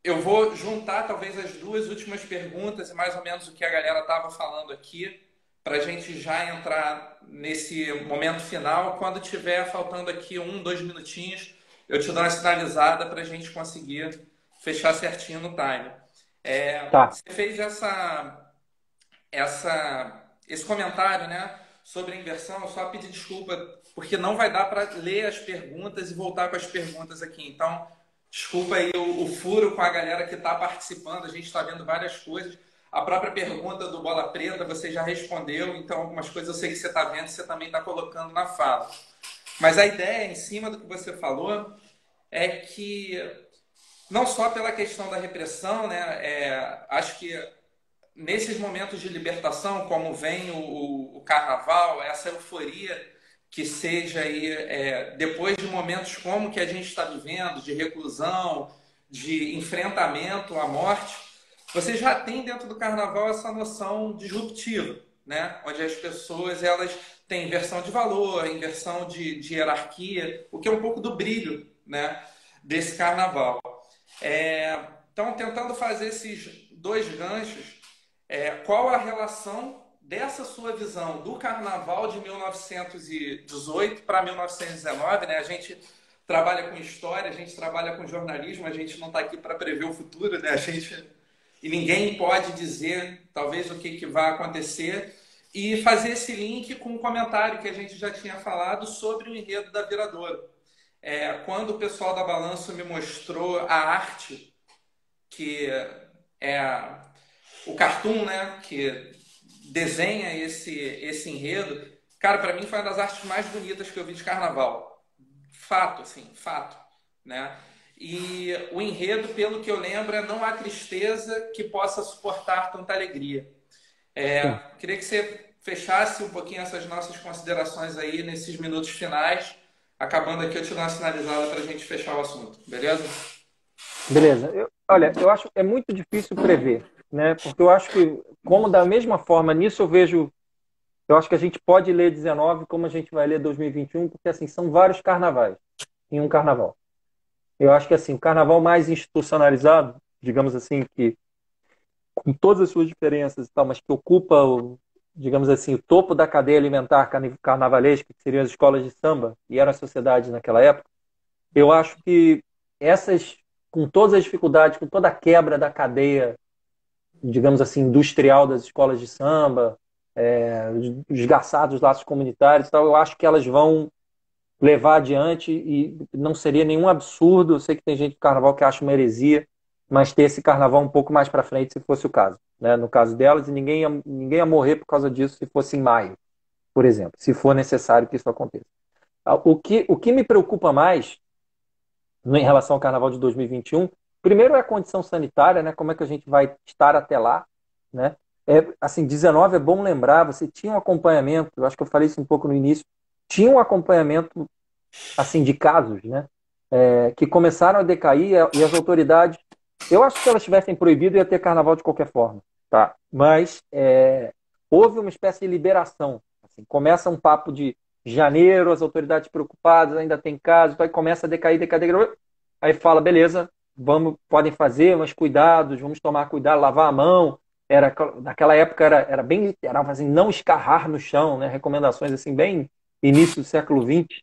Eu vou juntar talvez as duas últimas perguntas e mais ou menos o que a galera estava falando aqui, para a gente já entrar nesse momento final. Quando tiver faltando aqui 2 minutinhos, eu te dou uma sinalizada para a gente conseguir fechar certinho no time. Tá. Você fez esse comentário, né, sobre a inversão, só pedir desculpa, porque não vai dar para ler as perguntas e voltar com as perguntas aqui. Então, desculpa aí o furo com a galera que está participando, a gente está vendo várias coisas. A própria pergunta do Bola Preta você já respondeu, então algumas coisas eu sei que você está vendo, você também está colocando na fala. Mas a ideia, em cima do que você falou, é que não só pela questão da repressão, né? Acho que nesses momentos de libertação, como vem o carnaval, essa euforia que seja aí, depois de momentos como que a gente está vivendo, de reclusão, de enfrentamento à morte, você já tem dentro do carnaval essa noção disruptiva, né? Onde as pessoas elas têm inversão de valor, inversão de hierarquia, o que é um pouco do brilho, né, desse carnaval. Então, tentando fazer esses dois ganchos, qual a relação dessa sua visão do carnaval de 1918 para 1919, né? A gente trabalha com história, a gente trabalha com jornalismo, a gente não está aqui para prever o futuro, né? E ninguém pode dizer, talvez, o que vai acontecer, e fazer esse link com um comentário que a gente já tinha falado sobre o enredo da Viradouro. Quando o pessoal da Balanço me mostrou a arte, que é o cartoon, né, que desenha esse enredo, cara, para mim foi uma das artes mais bonitas que eu vi de carnaval. Fato, assim, fato, né? E o enredo, pelo que eu lembro, não há tristeza que possa suportar tanta alegria. Queria que você fechasse um pouquinho essas nossas considerações aí nesses minutos finais, acabando aqui eu te dou uma sinalizada para a gente fechar o assunto, beleza? Beleza. Olha, eu acho que é muito difícil prever, né? Porque eu acho que, como da mesma forma, nisso eu acho que a gente pode ler 19 como a gente vai ler 2021, porque assim, são vários carnavais em um carnaval. Eu acho que assim, o carnaval mais institucionalizado, digamos assim, que com todas as suas diferenças e tal, mas que ocupa digamos assim, o topo da cadeia alimentar carnavalesca, que seriam as escolas de samba, e eram as sociedades naquela época, eu acho que essas, com todas as dificuldades, com toda a quebra da cadeia, digamos assim, industrial das escolas de samba, os esgarçados laços comunitários e tal, eu acho que elas vão levar adiante e não seria nenhum absurdo. Eu sei que tem gente do carnaval que acha uma heresia, mas ter esse carnaval um pouco mais para frente, se fosse o caso, né? No caso delas, e ninguém ia morrer por causa disso se fosse em maio, por exemplo, se for necessário que isso aconteça. O que me preocupa mais em relação ao carnaval de 2021, primeiro é a condição sanitária, né? Como é que a gente vai estar até lá, né? Assim, 19 é bom lembrar, você tinha um acompanhamento, eu acho que eu falei isso um pouco no início, tinha um acompanhamento assim de casos, né? Que começaram a decair e as autoridades, eu acho que se elas tivessem proibido ia ter carnaval de qualquer forma, tá? Mas houve uma espécie de liberação. Assim, começa um papo de janeiro, as autoridades preocupadas, ainda tem casos, aí começa a decair, aí fala, beleza, podem fazer, mas cuidados, vamos tomar cuidado, lavar a mão. Naquela época era bem literal, assim, não escarrar no chão, né? Recomendações assim bem início do século XX.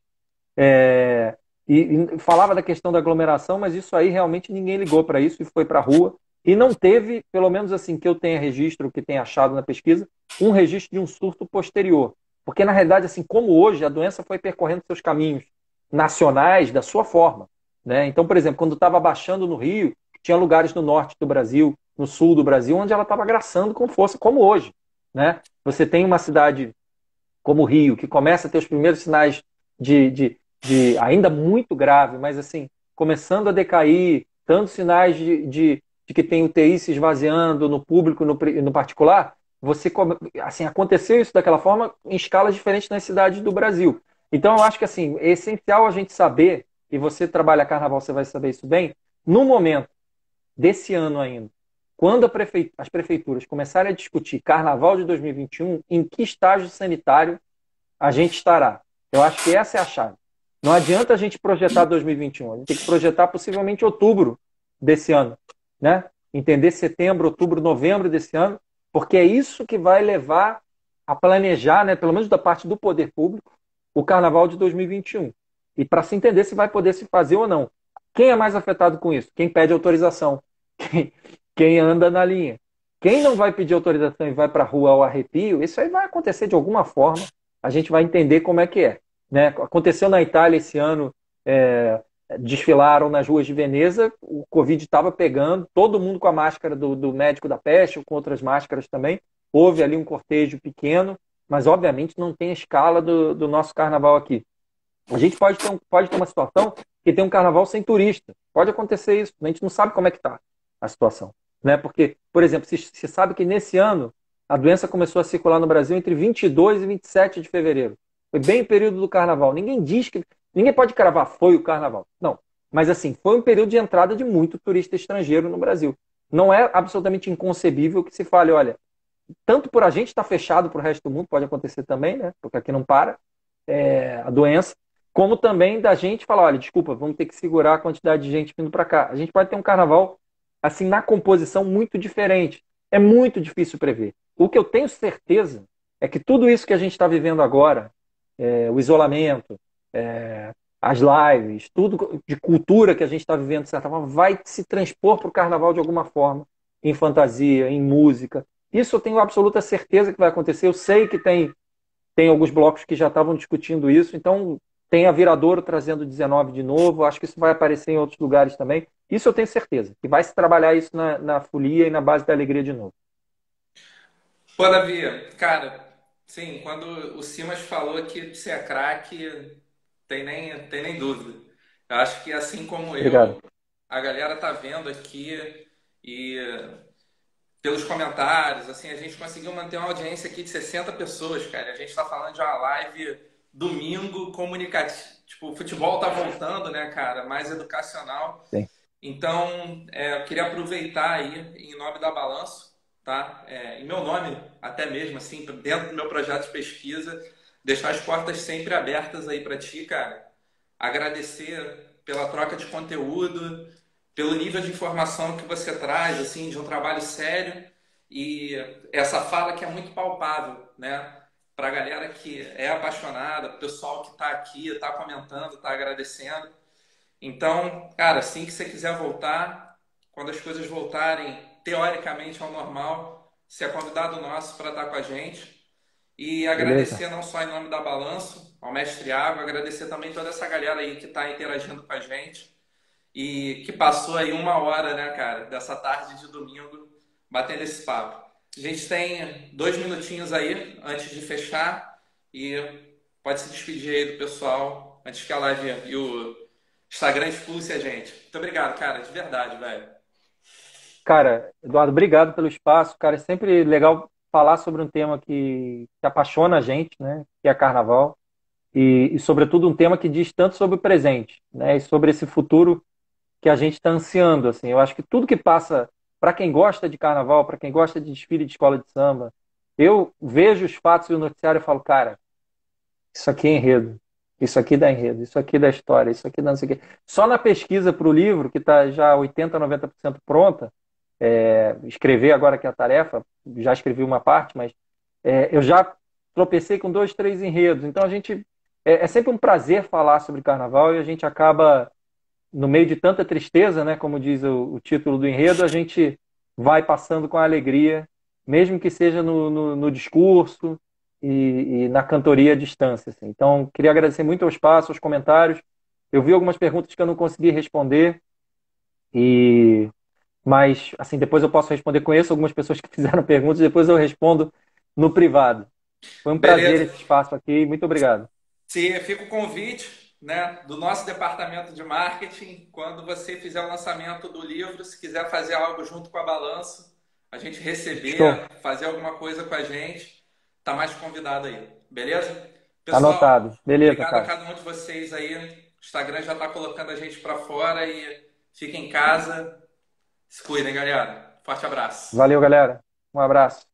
E falava da questão da aglomeração, mas isso aí realmente ninguém ligou para isso e foi para a rua. E não teve, pelo menos assim que eu tenha registro, que tenha achado na pesquisa, um registro de um surto posterior. Porque, na realidade, assim como hoje, a doença foi percorrendo seus caminhos nacionais da sua forma, né? Então, por exemplo, quando estava baixando no Rio, tinha lugares no norte do Brasil, no sul do Brasil, onde ela estava graçando com força, como hoje, né? Você tem uma cidade como o Rio, que começa a ter os primeiros sinais de ainda muito grave, mas assim, começando a decair, tanto sinais de que tem UTI se esvaziando no público e no particular, assim, aconteceu isso daquela forma em escalas diferentes nas cidades do Brasil. Então, eu acho que assim, é essencial a gente saber, e você trabalha carnaval, você vai saber isso bem, no momento desse ano ainda, quando as prefeituras começarem a discutir carnaval de 2021, em que estágio sanitário a gente estará? Eu acho que essa é a chave. Não adianta a gente projetar 2021, a gente tem que projetar possivelmente outubro desse ano, né? Entender setembro, outubro, novembro desse ano, porque é isso que vai levar a planejar, né, pelo menos da parte do poder público, o carnaval de 2021. E para se entender se vai poder se fazer ou não. Quem é mais afetado com isso? Quem pede autorização. Quem anda na linha. Quem não vai pedir autorização e vai para a rua ao arrepio, isso aí vai acontecer de alguma forma, a gente vai entender como é que é, né? Aconteceu na Itália esse ano, é, desfilaram nas ruas de Veneza, o Covid estava pegando, todo mundo com a máscara do médico da peste, ou com outras máscaras também. Houve ali um cortejo pequeno, mas obviamente não tem a escala do nosso carnaval aqui. A gente pode ter uma situação que tem um carnaval sem turista. Pode acontecer isso. A gente não sabe como é que está a situação. Né? Porque, por exemplo, se sabe que nesse ano a doença começou a circular no Brasil entre 22 e 27 de fevereiro. Foi bem o período do carnaval. Ninguém diz que. Ninguém pode cravar foi o carnaval. Não. Mas assim, foi um período de entrada de muito turista estrangeiro no Brasil. Não é absolutamente inconcebível que se fale, olha, tanto por a gente estar fechado para o resto do mundo, pode acontecer também, né? Porque aqui não para a doença, como também da gente falar, olha, desculpa, vamos ter que segurar a quantidade de gente vindo para cá. A gente pode ter um carnaval, assim, na composição muito diferente. É muito difícil prever. O que eu tenho certeza é que tudo isso que a gente está vivendo agora, o isolamento, as lives, tudo de cultura que a gente está vivendo, de certa forma, vai se transpor para o carnaval de alguma forma, em fantasia, em música. Isso eu tenho absoluta certeza que vai acontecer. Eu sei que tem alguns blocos que já estavam discutindo isso, então tem a Viradouro trazendo 19 de novo, acho que isso vai aparecer em outros lugares também. Isso eu tenho certeza, que vai se trabalhar isso na folia e na base da alegria de novo. Pô, Davi, cara, sim, quando o Simas falou que você é craque, tem nem dúvida. Eu acho que assim como Obrigado. eu, a galera tá vendo aqui e pelos comentários, assim, a gente conseguiu manter uma audiência aqui de 60 pessoas, cara. A gente tá falando de uma live domingo comunicativa. Tipo, o futebol tá voltando, né, cara? Mais educacional. Sim. Então, eu queria aproveitar aí, em nome da Balanço, tá? Em meu nome, até mesmo, assim, dentro do meu projeto de pesquisa, deixar as portas sempre abertas aí para ti, cara. Agradecer pela troca de conteúdo, pelo nível de informação que você traz, assim, de um trabalho sério e essa fala que é muito palpável, né? Para a galera que é apaixonada, o pessoal que está aqui, está comentando, está agradecendo. Então, cara, assim que você quiser voltar, quando as coisas voltarem teoricamente ao normal, você é convidado nosso para estar com a gente. E Beleza? agradecer não só em nome da Balanço, ao Mestre Iago, agradecer também toda essa galera aí que está interagindo com a gente e que passou aí uma hora, né, cara, dessa tarde de domingo, batendo esse papo. A gente tem 2 minutinhos aí antes de fechar e pode se despedir aí do pessoal antes que a live e o Instagram expulse a gente. Muito obrigado, cara, de verdade, velho. Cara, Eduardo, obrigado pelo espaço. Cara, é sempre legal falar sobre um tema que apaixona a gente, né? Que é carnaval. Sobretudo, um tema que diz tanto sobre o presente, né? E sobre esse futuro que a gente está ansiando, assim. Eu acho que tudo que passa, para quem gosta de carnaval, para quem gosta de desfile de escola de samba, eu vejo os fatos e o noticiário e falo, cara, isso aqui é enredo, isso aqui dá enredo, isso aqui dá história, isso aqui dá não sei o quê. Só na pesquisa para o livro, que está já 80, 90% pronta, escrever agora que é a tarefa, já escrevi uma parte, mas eu já tropecei com dois, três enredos. Então a gente é sempre um prazer falar sobre carnaval e a gente acaba no meio de tanta tristeza, né, como diz o título do enredo, a gente vai passando com a alegria, mesmo que seja no discurso e na cantoria à distância. Assim. Então, queria agradecer muito ao espaço, aos comentários. Eu vi algumas perguntas que eu não consegui responder, e mas assim depois eu posso responder. Conheço algumas pessoas que fizeram perguntas, depois eu respondo no privado. Foi um prazer Beleza. esse espaço aqui. Muito obrigado. Se fica o convite, né, do nosso departamento de marketing, quando você fizer o lançamento do livro, se quiser fazer algo junto com a Balanço, a gente Show. receber, fazer alguma coisa com a gente, tá mais convidado aí, beleza? Pessoal, Anotado. Beleza, obrigado a cara. cada um de vocês aí. O Instagram já tá colocando a gente para fora e fiquem em casa. Se cuidem, galera. Forte abraço. Valeu, galera. Um abraço.